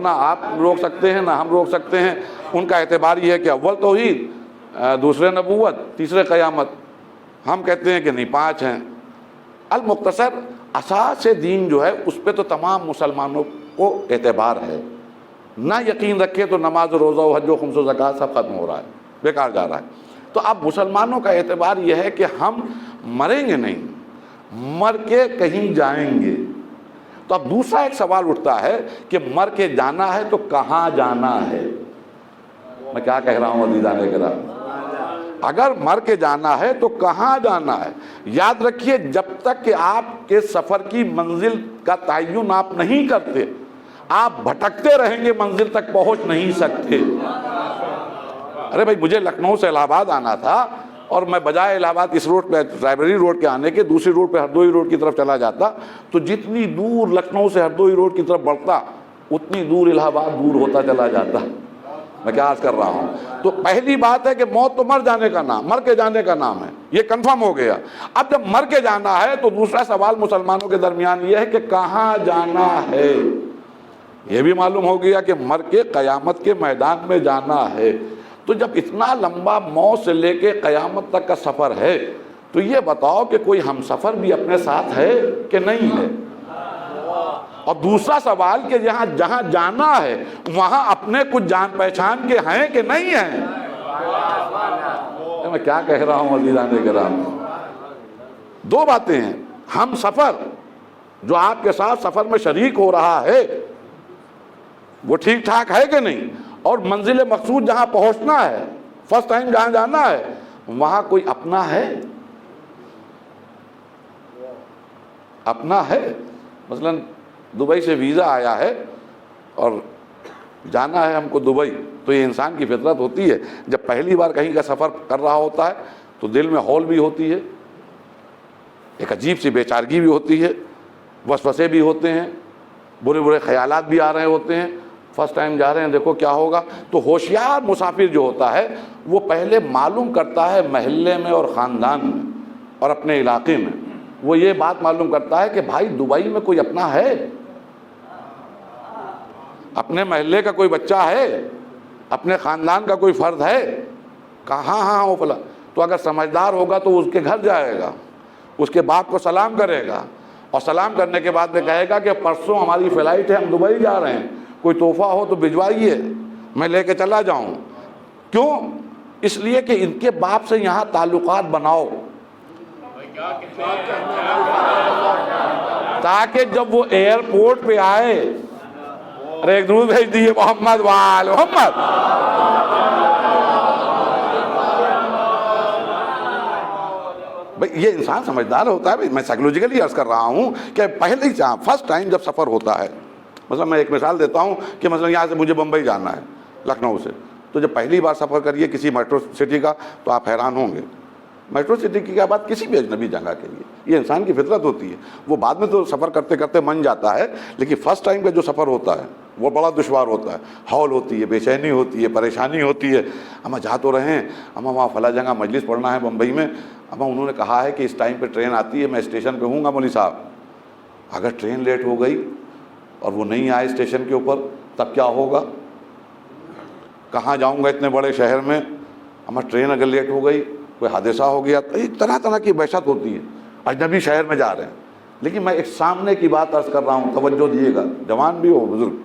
آپ روک سکتے ہیں نہ ہم روک سکتے ہیں۔ ان کا اعتبار یہ ہے کہ اول توحید، دوسرے نبوت، تیسرے قیامت۔ ہم کہتے ہیں کہ نہیں 5 ہیں۔ المختصر اساس دین جو ہے اس پہ تو تمام مسلمانوں کو اعتبار ہے، نہ یقین رکھے تو نماز و روزہ و حج و خمس و زکوٰۃ سب ختم ہو رہا ہے، بیکار جا رہا ہے۔ تو اب مسلمانوں کا اعتبار یہ ہے کہ ہم مریں گے نہیں، مر کے کہیں جائیں گے۔ تو اب دوسرا ایک سوال اٹھتا ہے کہ مر کے جانا ہے تو کہاں جانا ہے؟ میں کیا کہہ رہا ہوں عزیزان کرام؟ اگر مر کے جانا ہے تو کہاں جانا ہے؟ یاد رکھیے جب تک کہ آپ کے سفر کی منزل کا تعین آپ نہیں کرتے، آپ بھٹکتے رہیں گے، منزل تک پہنچ نہیں سکتے۔ ارے بھائی مجھے لکھنؤ سے الہ آباد آنا تھا اور میں بجائے الہ آباد اس روڈ پہ رائبریری روڈ کے آنے کے دوسری روڈ پہ ہردوئی روڈ کی طرف چلا جاتا، تو جتنی دور لکھنؤ سے ہردوئی روڈ کی طرف بڑھتا اتنی دور الہ آباد دور ہوتا چلا جاتا۔ میں کیا عرض کر رہا ہوں؟ تو پہلی بات ہے کہ موت تو مر جانے کا نام، مر کے جانے کا نام ہے، یہ کنفرم ہو گیا۔ اب جب مر کے جانا ہے تو دوسرا سوال مسلمانوں کے درمیان یہ ہے کہ کہاں جانا ہے۔ یہ بھی معلوم ہو گیا کہ مر کے قیامت کے میدان میں جانا ہے۔ تو جب اتنا لمبا موت سے لے کے قیامت تک کا سفر ہے تو یہ بتاؤ کہ کوئی ہم سفر بھی اپنے ساتھ ہے کہ نہیں ہے؟ اور دوسرا سوال کہ جہاں جانا ہے وہاں اپنے کچھ جان پہچان کے ہیں کہ نہیں ہیں؟ میں کیا کہہ رہا ہوں عزیزان کرام؟ 2 باتیں ہیں، ہم سفر جو آپ کے ساتھ سفر میں شریک ہو رہا ہے وہ ٹھیک ٹھاک ہے کہ نہیں، اور منزل مقصود جہاں پہنچنا ہے، فرسٹ ٹائم جہاں جانا ہے وہاں کوئی اپنا ہے؟ اپنا ہے؟ مثلا دبئی سے ویزا آیا ہے اور جانا ہے ہم کو دبئی، تو یہ انسان کی فطرت ہوتی ہے جب پہلی بار کہیں کا سفر کر رہا ہوتا ہے تو دل میں ہول بھی ہوتی ہے، ایک عجیب سی بے چارگی بھی ہوتی ہے، وسوسے بھی ہوتے ہیں، برے برے خیالات بھی آ رہے ہوتے ہیں۔ فرسٹ ٹائم جا رہے ہیں، دیکھو کیا ہوگا۔ تو ہوشیار مسافر جو ہوتا ہے وہ پہلے معلوم کرتا ہے محلے میں اور خاندان میں اور اپنے علاقے میں، وہ یہ بات معلوم کرتا ہے کہ بھائی دبئی میں کوئی اپنا ہے، اپنے محلے کا کوئی بچہ ہے، اپنے خاندان کا کوئی فرد ہے، کہاں ہاں وہ فلاں۔ تو اگر سمجھدار ہوگا تو اس کے گھر جائے گا، اس کے باپ کو سلام کرے گا، اور سلام کرنے کے بعد میں کہے گا کہ پرسوں ہماری فلائٹ ہے، ہم دبئی جا رہے ہیں، کوئی تحفہ ہو تو بھجوائیے، میں لے کے چلا جاؤں۔ کیوں؟ اس لیے کہ ان کے باپ سے یہاں تعلقات بناؤ، تاکہ جب وہ ایئرپورٹ پہ آئے، ارے ایک درود بھیج دیے محمد وآل محمد۔ بھئی یہ انسان سمجھدار ہوتا ہے۔ میں سائیکولوجیکلی عرض کر رہا ہوں کہ پہلے ہی فرسٹ ٹائم جب سفر ہوتا ہے، مثلا میں ایک مثال دیتا ہوں کہ مثلا یہاں سے مجھے بمبئی جانا ہے لکھنؤ سے، تو جب پہلی بار سفر کریے کسی میٹرو سٹی کا تو آپ حیران ہوں گے۔ میٹرو سٹی کی کیا بات کسی بھی اجنبی جگہ کے لیے، یہ انسان کی فطرت ہوتی ہے، وہ بعد میں تو سفر کرتے کرتے من جاتا ہے، لیکن فرسٹ ٹائم کا جو سفر ہوتا ہے وہ بڑا دشوار ہوتا ہے، ہول ہوتی ہے، بے چینی ہوتی ہے، پریشانی ہوتی ہے۔ اما جا تو رہے ہیں، اما وہاں فلاں جگہ مجلس پڑھنا ہے بمبئی میں، اما انہوں نے کہا ہے کہ اس ٹائم پہ ٹرین آتی ہے، میں اسٹیشن پہ ہوں گا مولوی صاحب، اگر ٹرین لیٹ ہو گئی اور وہ نہیں آئے اسٹیشن کے اوپر تب کیا ہوگا؟ کہاں جاؤں گا اتنے بڑے شہر میں؟ اما ٹرین اگر لیٹ ہو گئی، کوئی حادثہ ہو گیا، طرح طرح کی بحثت ہوتی ہے، اجنبی شہر میں جا رہے ہیں۔ لیکن میں ایک سامنے کی بات عرض کر رہا ہوں، توجہ دیجیے گا، جوان بھی ہو بزرگ،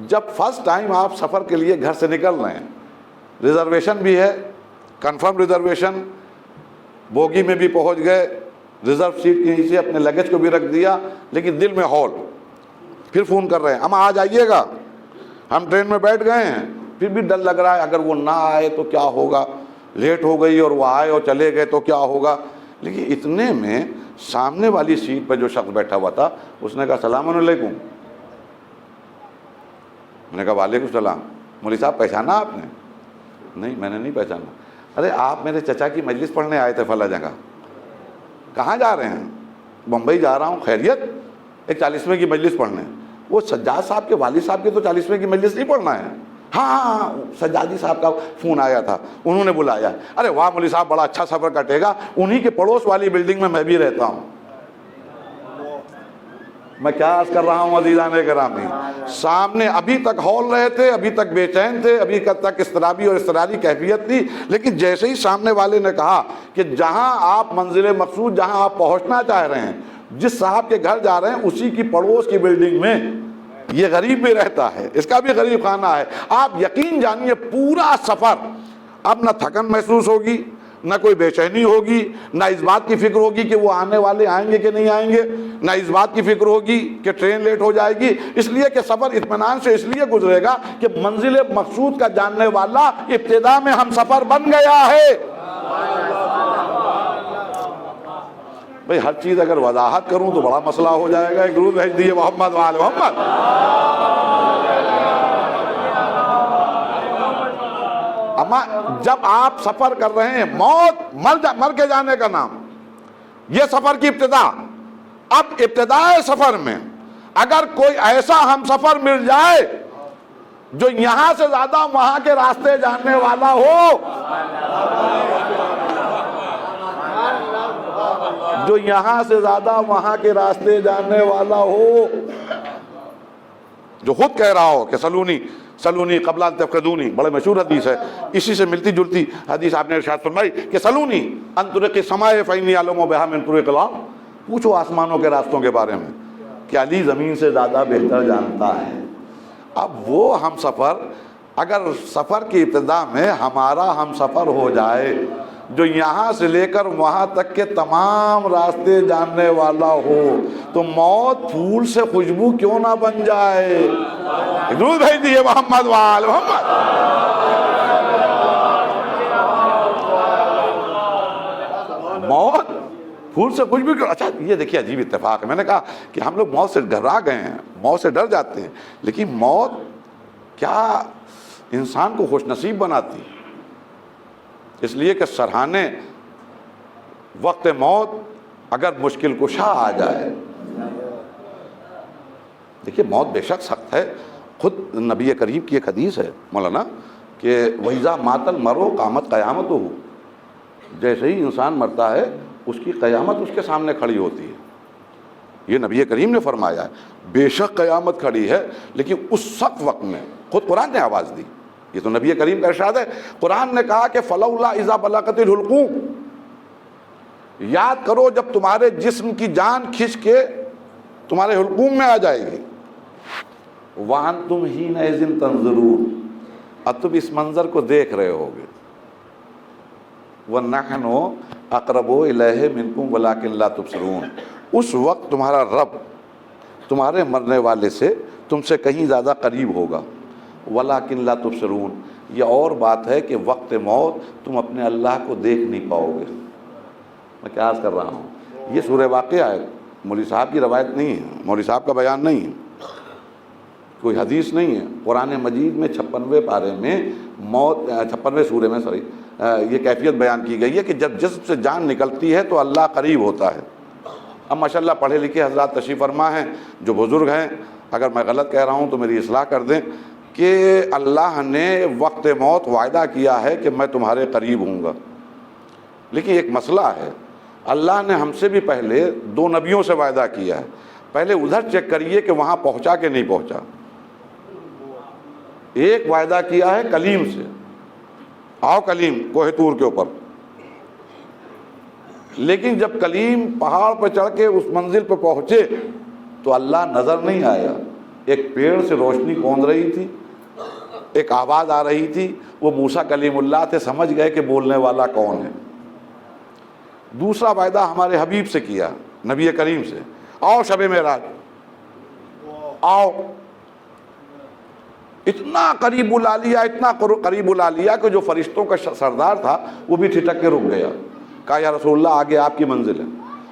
جب فرسٹ ٹائم آپ سفر کے لیے گھر سے نکل رہے ہیں، ریزرویشن بھی ہے، کنفرم ریزرویشن، بوگی میں بھی پہنچ گئے، ریزرو سیٹ کے نیچے اپنے لگیج کو بھی رکھ دیا، لیکن دل میں ہول، پھر فون کر رہے ہیں اما آج آئیے گا، ہم ٹرین میں بیٹھ گئے ہیں، پھر بھی ڈر لگ رہا ہے اگر وہ نہ آئے تو کیا ہوگا، لیٹ ہو گئی اور وہ آئے اور چلے گئے تو کیا ہوگا۔ لیکن اتنے میں سامنے والی سیٹ پہ جو شخص بیٹھا ہوا تھا اس نے کہا السلام علیکم۔ میں نے کہا وعلیکم السلام۔ مولوی صاحب پہچانا آپ نے؟ نہیں میں نے نہیں پہچانا۔ ارے آپ میرے چچا کی مجلس پڑھنے آئے تھے فلاں جگہ۔ کہاں جا رہے ہیں؟ بمبئی جا رہا ہوں، خیریت؟ ایک 40ویں کی مجلس پڑھنے۔ وہ سجاد صاحب کے والد صاحب کی تو 40ویں کی مجلس نہیں پڑھنا ہے۔ ہاں سجادی صاحب کا فون آیا تھا، انہوں نے بلایا۔ ارے واہ مولوی صاحب، بڑا اچھا سفر کٹے گا، انہی کے پڑوس والی بلڈنگ میں بھی رہتا ہوں۔ میں کیا عرض کر رہا ہوں عزیزان گرامی، سامنے ابھی تک ہول رہے تھے، ابھی تک بے چین تھے، ابھی تک اضطرابی اور اضطراری کیفیت تھی، لیکن جیسے ہی سامنے والے نے کہا کہ جہاں آپ منزل مقصود، جہاں آپ پہنچنا چاہ رہے ہیں، جس صاحب کے گھر جا رہے ہیں اسی کی پڑوس کی بلڈنگ میں یہ غریب بھی رہتا ہے، اس کا بھی غریب خانہ ہے، آپ یقین جانیے پورا سفر اب نہ تھکن محسوس ہوگی، نہ کوئی بے چینی ہوگی، نہ اس بات کی فکر ہوگی کہ وہ آنے والے آئیں گے کہ نہیں آئیں گے، نہ اس بات کی فکر ہوگی کہ ٹرین لیٹ ہو جائے گی، اس لیے کہ سفر اطمینان سے اس لیے گزرے گا کہ منزل مقصود کا جاننے والا ابتدا میں ہم سفر بن گیا ہے۔ بھئی ہر چیز اگر وضاحت کروں تو بڑا مسئلہ ہو جائے گا۔ ایک درود بھیج دیے محمد وآل محمد۔ اما جب آپ سفر کر رہے ہیں، موت مر کے جانے کا نام، یہ سفر کی ابتدا۔ اب ابتدائے سفر میں اگر کوئی ایسا ہم سفر مل جائے جو یہاں سے زیادہ وہاں کے راستے جاننے والا ہو، جو یہاں سے زیادہ وہاں کے راستے جاننے والا ہو، جو خود کہہ رہا ہو کہ سلونی قبل ان تفقدونی، بڑے مشہور حدیث ہے، اسی سے ملتی جلتی حدیث آپ نے ارشاد فرمائی کہ سلونی ان طرق السماء فإنی اعلم بها من طرق الارض، پوچھو آسمانوں کے راستوں کے بارے میں کہ علی زمین سے زیادہ بہتر جانتا ہے۔ اب وہ ہم سفر اگر سفر کی ابتدا میں ہمارا ہم سفر ہو جائے جو یہاں سے لے کر وہاں تک کے تمام راستے جاننے والا ہو، تو موت پھول سے خوشبو کیوں نہ بن جائے۔ درود بھیج دیے محمد وآل محمد۔ موت پھول سے خوشبو کیوں؟ اچھا یہ دیکھیے عجیب اتفاق ہے، میں نے کہا کہ ہم لوگ موت سے گھبرا گئے ہیں، موت سے ڈر جاتے ہیں، لیکن موت کیا انسان کو خوش نصیب بناتی ہے۔ اس لیے کہ سرحانے وقت موت اگر مشکل کشا آ جائے، دیکھیے موت بے شک سخت ہے، خود نبی کریم کی ایک حدیث ہے مولانا کہ وَإِذَا مَاتَ الْمَرْءُ قَامَتْ قَیَامَتُهُ، جیسے ہی انسان مرتا ہے اس کی قیامت اس کے سامنے کھڑی ہوتی ہے۔ یہ نبی کریم نے فرمایا ہے، بے شک قیامت کھڑی ہے، لیکن اس سخت وقت میں خود قرآن نے آواز دی، یہ تو نبی کریم کا ارشاد ہے۔ قرآن نے کہا کہ فَلَوْلَا إِذَا بَلَغَتِ الْحُلْقُومَ، یاد کرو جب تمہارے جسم کی جان کھنچ کے تمہارے حلقوم میں آ جائے گی، وَأَنْتُمْ حِينَئِذٍ تَنظُرُونَ، اب تم اس منظر کو دیکھ رہے ہوگے، وَنَحْنُ أَقْرَبُ إِلَيْهِ مِنْكُمْ وَلَكِنْ لَا تُبْصِرُونَ، اس وقت تمہارا رب تمہارے مرنے والے سے تم سے کہیں زیادہ قریب ہوگا، وَلَكِنْ لَا تُبْصِرُونَ، یہ اور بات ہے کہ وقت موت تم اپنے اللہ کو دیکھ نہیں پاؤ گے۔ میں کیا عرض کر رہا ہوں، یہ سورہ واقعہ ہے، مولوی صاحب کی روایت نہیں ہے، مولوی صاحب کا بیان نہیں ہے، کوئی حدیث نہیں ہے۔ قرآن مجید میں 56ویں پارے میں موت 56ویں سورے میں یہ کیفیت بیان کی گئی ہے کہ جب جسم سے جان نکلتی ہے تو اللہ قریب ہوتا ہے۔ اب ماشاءاللہ پڑھے لکھے حضرات تشریف فرما ہیں، جو بزرگ ہیں، اگر میں غلط کہہ رہا ہوں تو میری اصلاح کر دیں، کہ اللہ نے وقت موت وعدہ کیا ہے کہ میں تمہارے قریب ہوں گا، لیکن ایک مسئلہ ہے، اللہ نے ہم سے بھی پہلے 2 نبیوں سے وعدہ کیا ہے، پہلے ادھر چیک کریے کہ وہاں پہنچا کہ نہیں پہنچا۔ ایک وعدہ کیا ہے کلیم سے، آؤ کلیم کوہ طور کے اوپر، لیکن جب کلیم پہاڑ پہ چڑھ کے اس منزل پہ پہنچے تو اللہ نظر نہیں آیا، ایک پیڑ سے روشنی کوند رہی تھی، ایک آواز آ رہی تھی، وہ موسیٰ کلیم اللہ تھے، سمجھ گئے کہ بولنے والا کون ہے۔ دوسرا وعدہ ہمارے حبیب سے کیا، نبی کریم سے، آؤ شب معراج، آؤ، اتنا قریب بلا لیا، اتنا قریب بلا لیا کہ جو فرشتوں کا سردار تھا وہ بھی ٹھٹک کے رک گیا، کہا یا رسول اللہ آگے آپ کی منزل ہے،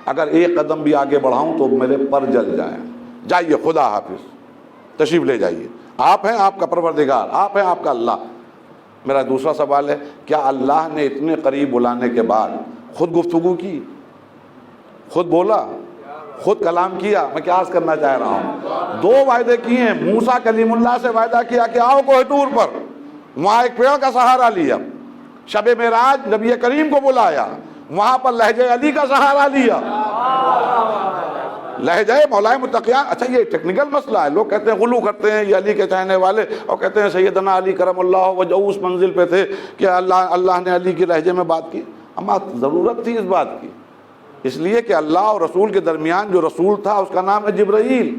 اگر ایک قدم بھی آگے بڑھاؤں تو میرے پر جل جائیں، جائیے خدا حافظ، تشریف لے جائیے، آپ ہیں آپ کا پروردگار، آپ ہیں آپ کا اللہ۔ میرا دوسرا سوال ہے، کیا اللہ نے اتنے قریب بلانے کے بعد خود گفتگو کی؟ خود بولا، خود کلام کیا. میں کیا عرض کرنا چاہ رہا ہوں، 2 وعدے کیے ہیں. موسیٰ کلیم اللہ سے وعدہ کیا کہ آؤ کوہ طور پر، وہاں ایک پیڑ کا سہارا لیا. شب معراج نبی کریم کو بلایا، وہاں پر لہجہ علی کا سہارا لیا. لہجہ مولا متقیان. اچھا یہ ٹیکنیکل مسئلہ ہے، لوگ کہتے ہیں غلو کرتے ہیں یہ علی کے چاہنے والے، اور کہتے ہیں سیدنا علی کرم اللہ وجہہ اس منزل پہ تھے کہ اللہ نے علی کے لہجے میں بات کی. اما ضرورت تھی اس بات کی؟ اس لیے کہ اللہ اور رسول کے درمیان جو رسول تھا اس کا نام ہے جبرائیل.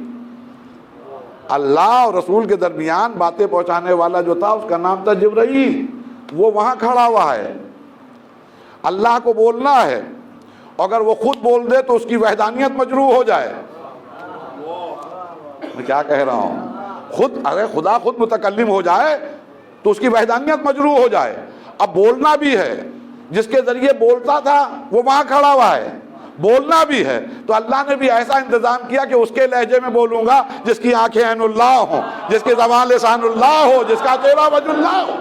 اللہ اور رسول کے درمیان باتیں پہنچانے والا جو تھا اس کا نام تھا جبرائیل. وہ وہاں کھڑا ہوا ہے، اللہ کو بولنا ہے. اگر وہ خود بول دے تو اس کی وحدانیت مجروح ہو جائے. میں کیا کہہ رہا ہوں، اگر خدا خود متکلم ہو جائے تو اس کی وحدانیت مجروح ہو جائے. اب بولنا بھی ہے، جس کے ذریعے بولتا تھا وہ وہاں کھڑا ہوا ہے، بولنا بھی ہے. تو اللہ نے بھی ایسا انتظام کیا کہ اس کے لہجے میں بولوں گا جس کی آنکھیں عین اللہ ہوں، جس کی زبان لسان اللہ ہو، جس کا چہرہ وجہ اللہ ہو.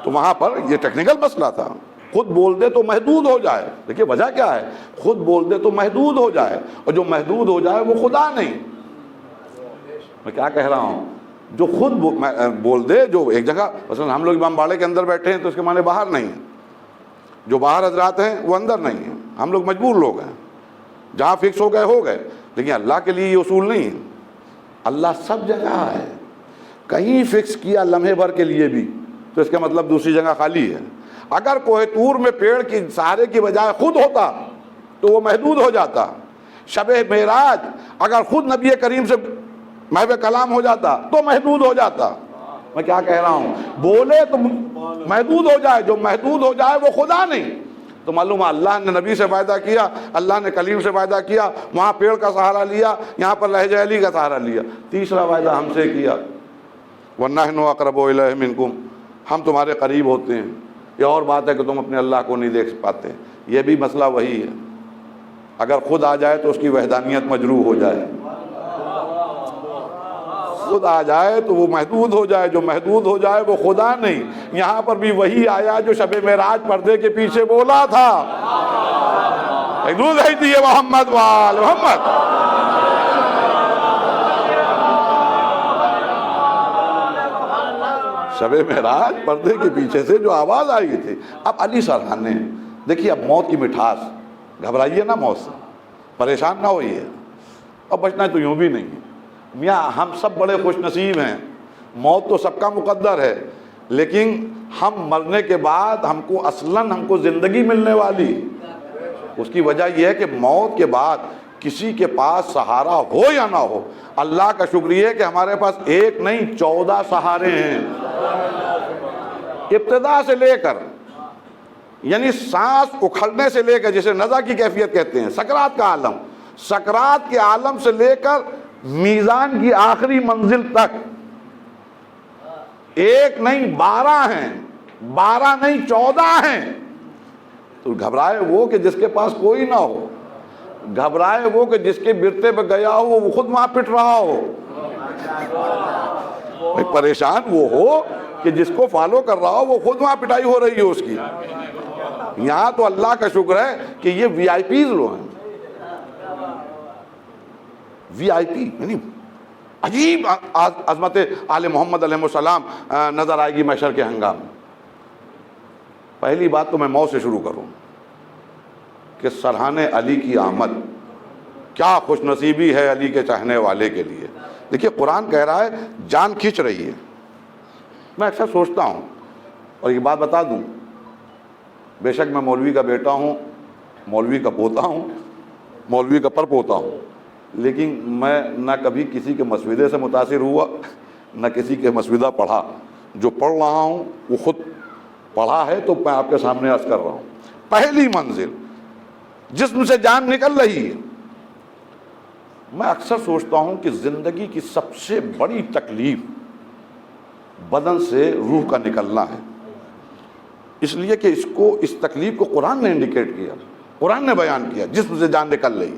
تو وہاں پر یہ ٹیکنیکل مسئلہ تھا. خود بول دے تو محدود ہو جائے. دیکھیے وجہ کیا ہے، خود بول دے تو محدود ہو جائے، اور جو محدود ہو جائے وہ خدا نہیں. میں کیا کہہ رہا ہوں، جو خود بول دے، جو ایک جگہ مثلا ہم لوگ امام باڑے کے اندر بیٹھے ہیں تو اس کے معنی باہر نہیں ہیں، جو باہر حضرات ہیں وہ اندر نہیں ہیں. ہم لوگ مجبور لوگ ہیں، جہاں فکس ہو گئے. لیکن اللہ کے لیے یہ اصول نہیں ہے. اللہ سب جگہ ہے. کہیں فکس کیا لمحے بھر کے لیے بھی تو اس کا مطلب دوسری جگہ خالی ہے. اگر کوہ طور میں پیڑ کی سہارے کی بجائے خود ہوتا تو وہ محدود ہو جاتا. شب معراج اگر خود نبی کریم سے محو کلام ہو جاتا تو محدود ہو جاتا. میں کیا کہہ رہا ہوں، بولے تو محدود ہو جائے، جو محدود ہو جائے وہ خدا نہیں. تو معلوم ہے اللہ نے نبی سے وعدہ کیا، اللہ نے کلیم سے وعدہ کیا، وہاں پیڑ کا سہارا لیا، یہاں پر لہجہ علی کا سہارا لیا. تیسرا وعدہ ہم سے کیا، وَنَحْنُ أَقْرَبُ إِلَيْهِ مِنْكُمْ، ہم تمہارے قریب ہوتے ہیں. یہ اور بات ہے کہ تم اپنے اللہ کو نہیں دیکھ پاتے. یہ بھی مسئلہ وہی ہے، اگر خود آ جائے تو اس کی وحدانیت مجروح ہو جائے. خود آ جائے تو وہ محدود ہو جائے، جو محدود ہو جائے وہ خدا نہیں. یہاں پر بھی وہی آیا جو شب معراج پردے کے پیچھے بولا تھا، محمد وآل محمد. شب معراج پردے کے پیچھے سے جو آواز آئی تھی. اب علی سرحانے دیکھیے، اب موت کی مٹھاس، گھبرائیے نا موت سے، پریشان نہ ہوئیے. اب بچنا تو یوں بھی نہیں ہے میاں، ہم سب بڑے خوش نصیب ہیں. موت تو سب کا مقدر ہے، لیکن ہم مرنے کے بعد ہم کو زندگی ملنے والی. اس کی وجہ یہ ہے کہ موت کے بعد کسی کے پاس سہارا ہو یا نہ ہو، اللہ کا شکریہ ہے کہ ہمارے پاس ایک نہیں 14 سہارے ہیں. ابتدا سے لے کر، یعنی سانس اکھڑنے سے لے کر، جسے نزع کی کیفیت کہتے ہیں، سکرات کا عالم، سکرات کے عالم سے لے کر میزان کی آخری منزل تک ایک نہیں 12 ہیں، 12 نہیں 14 ہیں. تو گھبرائے وہ کہ جس کے پاس کوئی نہ ہو، گھبرائے وہ کہ جس کے برتے پہ گیا ہو وہ خود وہاں پٹ رہا ہو. پریشان وہ ہو کہ جس کو فالو کر رہا ہو وہ خود وہاں پٹائی ہو رہی ہے اس کی. یہاں تو اللہ کا شکر ہے کہ یہ وی آئی پیز لوگ ہیں، وی آئی پی، یعنی عجیب عظمت آل محمد علیہ السلام نظر آئے گی محشر کے ہنگام میں. پہلی بات تو میں موت سے شروع کروں کہ سرحانے علی کی آمد کیا خوش نصیبی ہے علی کے چاہنے والے کے لیے. دیکھیے قرآن کہہ رہا ہے جان کھینچ رہی ہے. میں اکثر سوچتا ہوں اور یہ بات بتا دوں، بے شک میں مولوی کا بیٹا ہوں، مولوی کا پوتا ہوں، مولوی کا پر پوتا ہوں، لیکن میں نہ کبھی کسی کے مسودے سے متاثر ہوا، نہ کسی کے مسودہ پڑھا. جو پڑھ رہا ہوں وہ خود پڑھا ہے تو میں آپ کے سامنے عرض کر رہا ہوں. پہلی منزل جسم سے جان نکل رہی ہے. میں اکثر سوچتا ہوں کہ زندگی کی سب سے بڑی تکلیف بدن سے روح کا نکلنا ہے، اس لیے کہ اس تکلیف کو قرآن نے انڈیکیٹ کیا، قرآن نے بیان کیا، جسم سے جان نکل رہی.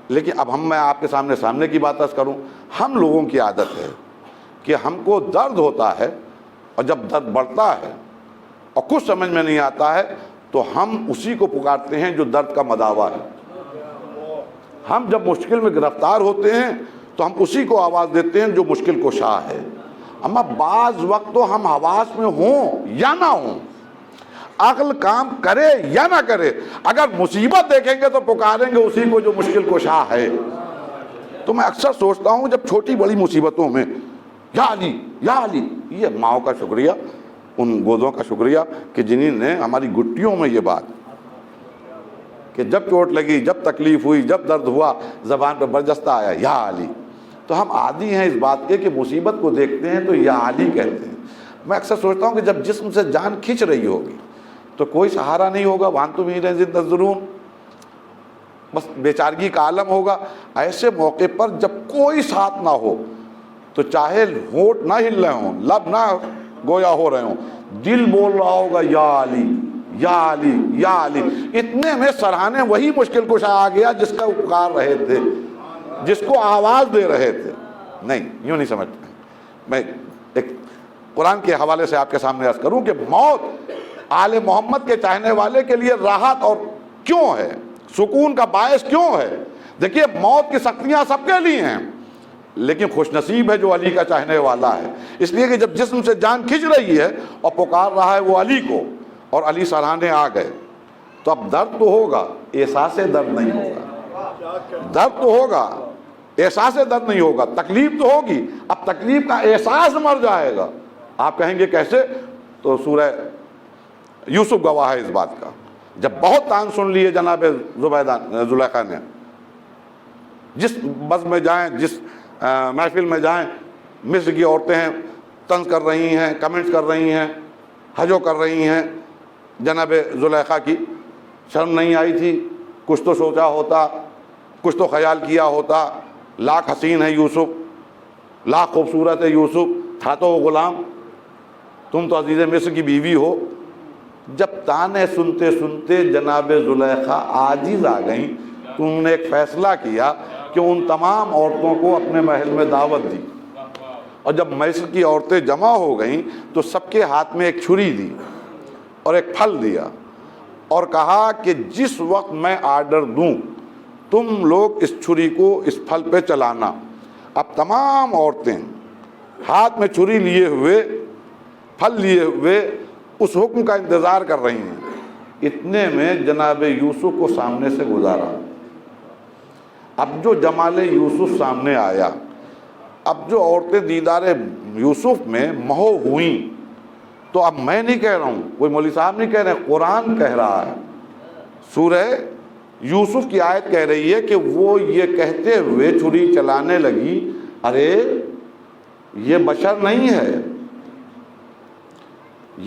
لیکن اب میں آپ کے سامنے کی بات عرض کروں، ہم لوگوں کی عادت ہے کہ ہم کو درد ہوتا ہے، اور جب درد بڑھتا ہے اور کچھ سمجھ میں نہیں آتا ہے تو ہم اسی کو پکارتے ہیں جو درد کا مداوا ہے. ہم جب مشکل میں گرفتار ہوتے ہیں تو ہم اسی کو آواز دیتے ہیں جو مشکل کشا ہے. اما بعض وقت تو ہم حواس میں ہوں یا نہ ہوں، عقل کام کرے یا نہ کرے، اگر مصیبت دیکھیں گے تو پکاریں گے اسی کو جو مشکل کشا ہے. تو میں اکثر سوچتا ہوں جب چھوٹی بڑی مصیبتوں میں یا علی یا علی، یہ ماؤں کا شکریہ، ان گودوں کا شکریہ کہ جنہوں نے ہماری گٹیوں میں یہ بات کہ جب چوٹ لگی، جب تکلیف ہوئی، جب درد ہوا، زبان پہ برجستہ آیا یا علی. تو ہم عادی ہیں اس بات کے کہ مصیبت کو دیکھتے ہیں تو یا علی کہتے ہیں. میں اکثر سوچتا ہوں کہ جب جسم سے جان کھنچ رہی ہوگی تو کوئی سہارا نہیں ہوگا، وانتم حینئذ تنظرون، بس بیچارگی کا عالم ہوگا. ایسے موقع پر جب کوئی ساتھ نہ ہو تو چاہے ہونٹ نہ ہل رہے ہوں، لب نہ گویا ہو رہے ہوں، دل بول رہا ہوگا یا علی یا علی یا علی. اتنے میں سرہانے وہی مشکل کشا آ گیا جس کا پکار رہے تھے، جس کو آواز دے رہے تھے. نہیں، یوں نہیں سمجھتے. میں ایک قرآن کے حوالے سے آپ کے سامنے عرض کروں کہ موت آل محمد کے چاہنے والے کے لیے راحت اور کیوں ہے، سکون کا باعث کیوں ہے. دیکھیے موت کی سختیاں سب کے لیے ہیں، لیکن خوش نصیب ہے جو علی کا چاہنے والا ہے. اس لیے کہ جب جسم سے جان کھنچ رہی ہے اور پکار رہا ہے وہ علی کو، اور علی سراہنے آ گئے، تو اب درد تو ہوگا، احساس درد نہیں ہوگا. درد تو ہوگا، احساس درد نہیں ہوگا. تکلیف تو ہوگی، اب تکلیف کا احساس مر جائے گا. آپ کہیں گے کیسے؟ تو سورہ یوسف گواہ ہے اس بات کا. جب بہت تان سن لیے جناب زلیخا نے، جس بز میں جائیں، جس محفل میں جائیں، مصر کی عورتیں ہیں طنز کر رہی ہیں، کمنٹس کر رہی ہیں، ہجو کر رہی ہیں جناب زلیخا کی. شرم نہیں آئی تھی؟ کچھ تو سوچا ہوتا، کچھ تو خیال کیا ہوتا. لاکھ حسین ہے یوسف، لاکھ خوبصورت ہے یوسف، تھا تو وہ غلام، تم تو عزیز مصر کی بیوی ہو. جب تانے سنتے سنتے جناب زلیخا عاجز آ گئیں تو انہوں نے ایک فیصلہ کیا کہ ان تمام عورتوں کو اپنے محل میں دعوت دی. اور جب مصر کی عورتیں جمع ہو گئیں تو سب کے ہاتھ میں ایک چھری دی اور ایک پھل دیا اور کہا کہ جس وقت میں آرڈر دوں تم لوگ اس چھری کو اس پھل پہ چلانا. اب تمام عورتیں ہاتھ میں چھری لیے ہوئے، پھل لیے ہوئے اس حکم کا انتظار کر رہی ہیں. اتنے میں جناب یوسف کو سامنے سے گزارا. اب جو جمال یوسف سامنے آیا، اب جو عورتیں دیدار یوسف میں مہو ہوئیں، تو اب میں نہیں کہہ رہا ہوں، کوئی مولوی صاحب نہیں کہہ رہے، قرآن کہہ رہا ہے. سورہ یوسف کی آیت کہہ رہی ہے کہ وہ یہ کہتے ہوئے چھری چلانے لگی، ارے یہ بشر نہیں ہے،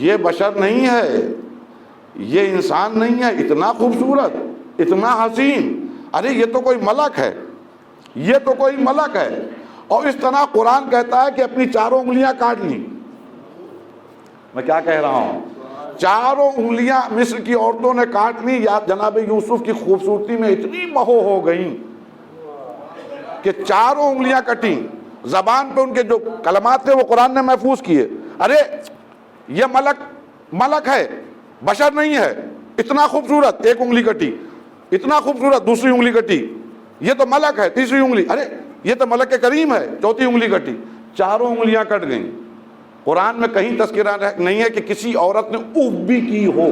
یہ بشر نہیں ہے، یہ انسان نہیں ہے، اتنا خوبصورت، اتنا حسین، ارے یہ تو کوئی ملک ہے، یہ تو کوئی ملک ہے. اور اس طرح قرآن کہتا ہے کہ اپنی چاروں انگلیاں کاٹ لیں. میں کیا کہہ رہا ہوں؟ چاروں انگلیاں مصر کی عورتوں نے کاٹ لی. یا جناب یوسف کی خوبصورتی میں اتنی مہو ہو گئیں کہ چاروں انگلیاں کٹیں. زبان پہ ان کے جو کلمات تھے وہ قرآن نے محفوظ کیے. ارے یہ ملک ہے، بشر نہیں ہے، اتنا خوبصورت، ایک انگلی کٹی. اتنا خوبصورت، دوسری انگلی کٹی. یہ تو ملک ہے، تیسری انگلی، ارے یہ تو ملک کریم ہے، چوتھی انگلی کٹی. چاروں انگلیاں کٹ گئیں. قرآن میں کہیں تذکرہ نہیں ہے کہ کسی عورت نے اف بھی کی ہو.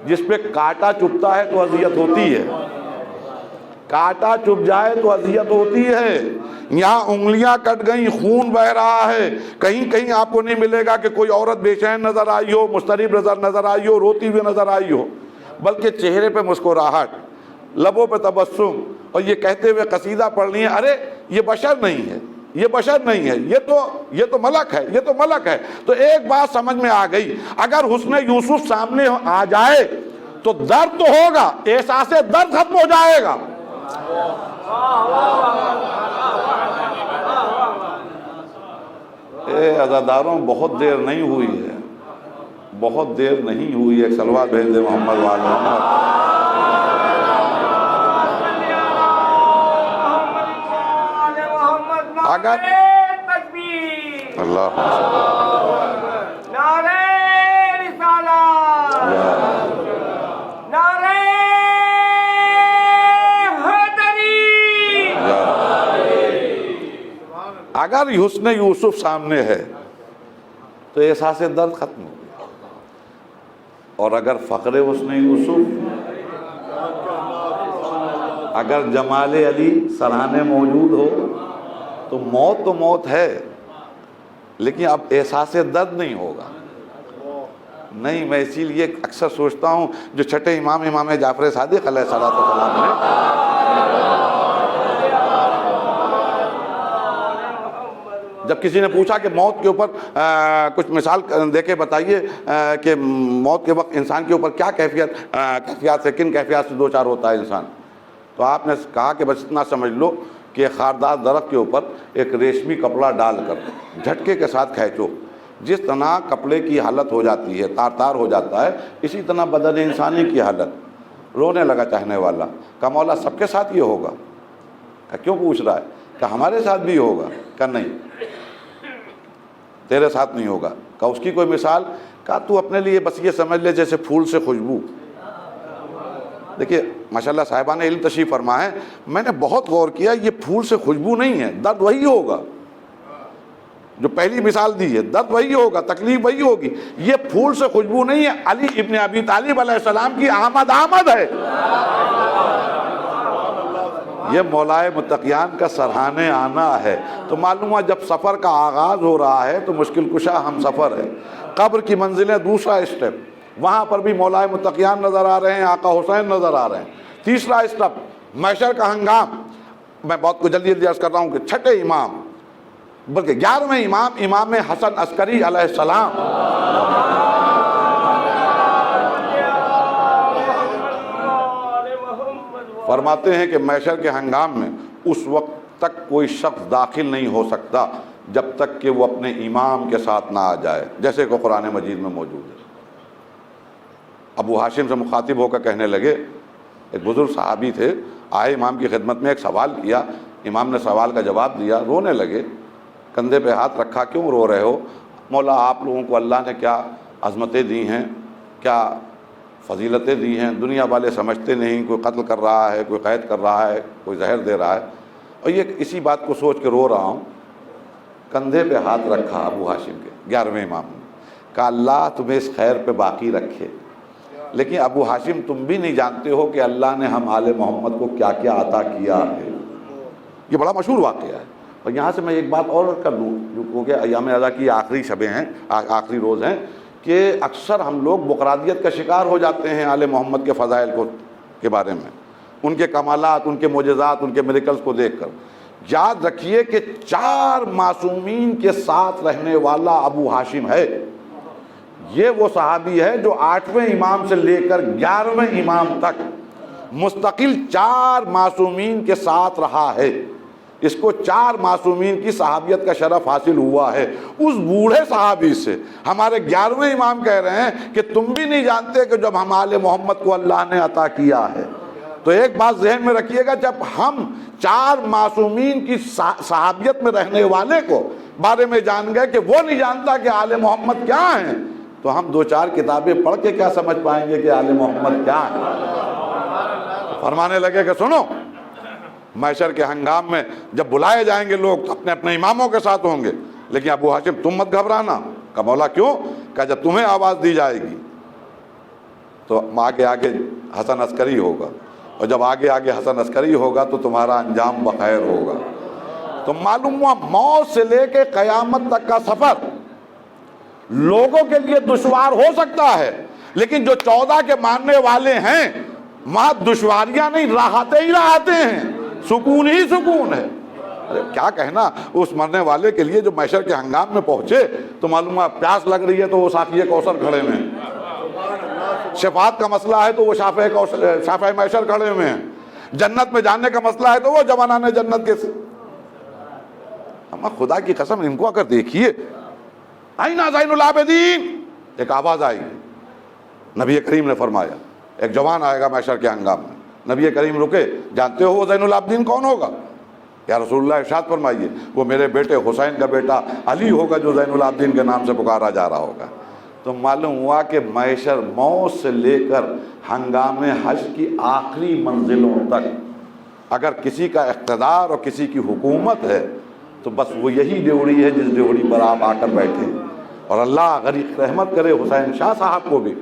جس پہ کانٹا چبھتا ہے تو اذیت ہوتی ہے، کانٹا چبھ جائے تو اذیت ہوتی ہے. یہاں انگلیاں کٹ گئیں، خون بہ رہا ہے. کہیں کہیں آپ کو نہیں ملے گا کہ کوئی عورت بے چین نظر آئی ہو، مضطرب نظر آئی ہو، روتی ہوئی نظر آئی ہو، بلکہ چہرے پہ مسکراہٹ، لبوں پہ تبسم، اور یہ کہتے ہوئے قصیدہ پڑھ لی ہے، ارے یہ بشر نہیں ہے، یہ بشر نہیں ہے، یہ تو ملک ہے، یہ تو ملک ہے. تو ایک بات سمجھ میں آ گئی، اگر حسن یوسف سامنے آ جائے تو درد تو ہوگا، احساس درد ختم ہو جائے گا. اے عزاداروں، بہت دیر نہیں ہوئی ہے، بہت دیر نہیں ہوئی ہے. ایک صلوات بھیج دے محمد وعلی محمد. اگر اللہ اگر حسن یوسف سامنے ہے تو احساس درد ختم ہو گیا، اور اگر فقر حسن یوسف، اگر جمال علی سراہنے موجود ہو تو موت ہے، لیکن اب احساس درد نہیں ہوگا۔ نہیں، میں اسی لیے اکثر سوچتا ہوں جو چھٹے امام جعفر صادق علیہ السلام نے جب کسی نے پوچھا کہ موت کے اوپر کچھ مثال دے کے بتائیے کہ موت کے وقت انسان کے اوپر کیا کیفیات سے، کن کیفیات سے دو چار ہوتا ہے انسان، تو آپ نے کہا کہ بس اتنا سمجھ لو کہ خاردار درخت کے اوپر ایک ریشمی کپڑا ڈال کر جھٹکے کے ساتھ کھینچو، جس طرح کپڑے کی حالت ہو جاتی ہے، تار تار ہو جاتا ہے، اسی طرح بدن انسانی کی حالت، رونے لگا چاہنے والا۔ کہ مولا سب کے ساتھ یہ ہوگا؟ کہ کیوں پوچھ رہا ہے؟ کہ ہمارے ساتھ بھی ہوگا؟ کہ نہیں، تیرے ساتھ نہیں ہوگا۔ کہ اس کی کوئی مثال؟ کہ تو اپنے لیے بس یہ سمجھ لے جیسے پھول سے خوشبو۔ دیکھیے ماشاءاللہ صاحبان علم تشریف فرما ہے، میں نے بہت غور کیا، یہ پھول سے خوشبو نہیں ہے، درد وہی ہوگا جو پہلی مثال دی ہے، درد وہی ہوگا، تکلیف وہی ہوگی، یہ پھول سے خوشبو نہیں ہے، علی ابن ابی طالب علیہ السلام کی آمد ہے، یہ مولائے متقیان کا سرہانے آنا ہے۔ تو معلوم ہوا جب سفر کا آغاز ہو رہا ہے تو مشکل کشا ہم سفر ہے، قبر کی منزلیں دوسرا اسٹیپ، وہاں پر بھی مولائے متقیان نظر آ رہے ہیں، آقا حسین نظر آ رہے ہیں۔ تیسرا اسٹیپ محشر کا ہنگام، میں بہت کو جلدی عرض کر رہا ہوں کہ چھٹے امام بلکہ 11ویں امام حسن عسکری علیہ السلام، فرماتے ہیں کہ محشر کے ہنگام میں اس وقت تک کوئی شخص داخل نہیں ہو سکتا جب تک کہ وہ اپنے امام کے ساتھ نہ آ جائے، جیسے کہ قرآن مجید میں موجود ہے۔ ابو ہاشم سے مخاطب ہو کر کہنے لگے، ایک بزرگ صحابی تھے، آئے امام کی خدمت میں، ایک سوال کیا، امام نے سوال کا جواب دیا، رونے لگے، کندھے پہ ہاتھ رکھا، کیوں رو رہے ہو؟ مولا آپ لوگوں کو اللہ نے کیا عظمتیں دی ہیں، کیا فضیلتیں دی ہیں، دنیا والے سمجھتے نہیں، کوئی قتل کر رہا ہے، کوئی قید کر رہا ہے، کوئی زہر دے رہا ہے، اور یہ اسی بات کو سوچ کے رو رہا ہوں۔ کندھے پہ ہاتھ رکھا ابو ہاشم کے، 11ویں امام نے کہا اللہ تمہیں اس خیر پہ باقی رکھے، لیکن ابو ہاشم تم بھی نہیں جانتے ہو کہ اللہ نے ہم آل محمد کو کیا کیا عطا کیا ہے۔ یہ بڑا مشہور واقعہ ہے، اور یہاں سے میں ایک بات اور کر لوں، کیونکہ ایام رضا کی آخری شبیں ہیں، آخری روز ہیں، کہ اکثر ہم لوگ بقرادیت کا شکار ہو جاتے ہیں آل محمد کے فضائل کے بارے میں، ان کے کمالات، ان کے معجزات، ان کے میریکلز کو دیکھ کر۔ یاد رکھیے کہ 4 معصومین کے ساتھ رہنے والا ابو ہاشم ہے، یہ وہ صحابی ہے جو 8ویں امام سے لے کر 11ویں امام تک مستقل 4 معصومین کے ساتھ رہا ہے، اس کو 4 معصومین کی صحابیت کا شرف حاصل ہوا ہے۔ اس بوڑھے صحابی سے ہمارے 11ویں امام کہہ رہے ہیں کہ تم بھی نہیں جانتے کہ جب ہم آل محمد کو اللہ نے عطا کیا ہے۔ تو ایک بات ذہن میں رکھیے گا، جب ہم 4 معصومین کی صحابیت میں رہنے والے کو بارے میں جان گئے کہ وہ نہیں جانتا کہ آل محمد کیا ہیں، تو ہم 2-4 کتابیں پڑھ کے کیا سمجھ پائیں گے کہ آل محمد کیا ہے۔ فرمانے لگے کہ سنو، محشر کے ہنگام میں جب بلائے جائیں گے لوگ اپنے اپنے اماموں کے ساتھ ہوں گے، لیکن ابو ہاشم تم مت گھبرانا۔ کہ مولا کیوں؟ کہ جب تمہیں آواز دی جائے گی تو آگے آگے حسن عسکری ہوگا، اور جب آگے آگے حسن عسکری ہوگا تو تمہارا انجام بخیر ہوگا۔ تو معلوم ہوا موت سے لے کے قیامت تک کا سفر لوگوں کے لیے دشوار ہو سکتا ہے، لیکن جو 14 کے ماننے والے ہیں وہاں دشواریاں نہیں، راحتیں ہی راحتیں ہیں، سکون ہی سکون ہے۔ کیا کہنا اس مرنے والے کے لیے جو محشر کے ہنگام میں پہنچے تو معلوم ہے پیاس لگ رہی ہے تو وہ ساقی کوثر کھڑے ہوئے ہیں، شفاعت کا مسئلہ ہے تو وہ شافع محشر کھڑے ہوئے ہیں، جنت میں جانے کا مسئلہ ہے تو وہ جوانان جنت کے۔ اما خدا کی قسم ان کو اگر دیکھیے، آئینہ زین العابدین، ایک آواز آئی، نبی کریم نے فرمایا ایک جوان آئے گا محشر کے ہنگام میں۔ نبی کریم رکے، جانتے ہو وہ زین العابدین کون ہوگا؟ یا رسول اللہ ارشاد فرمائیے، وہ میرے بیٹے حسین کا بیٹا علی ہوگا جو زین العابدین کے نام سے پکارا جا رہا ہوگا۔ تو معلوم ہوا کہ محشر موت سے لے کر ہنگام حشر کی آخری منزلوں تک اگر کسی کا اقتدار اور کسی کی حکومت ہے تو بس وہ یہی ڈیوڑی ہے جس ڈیوڑی پر آپ آ کر بیٹھے. اور اللہ غریق رحمت کرے حسین شاہ صاحب کو بھی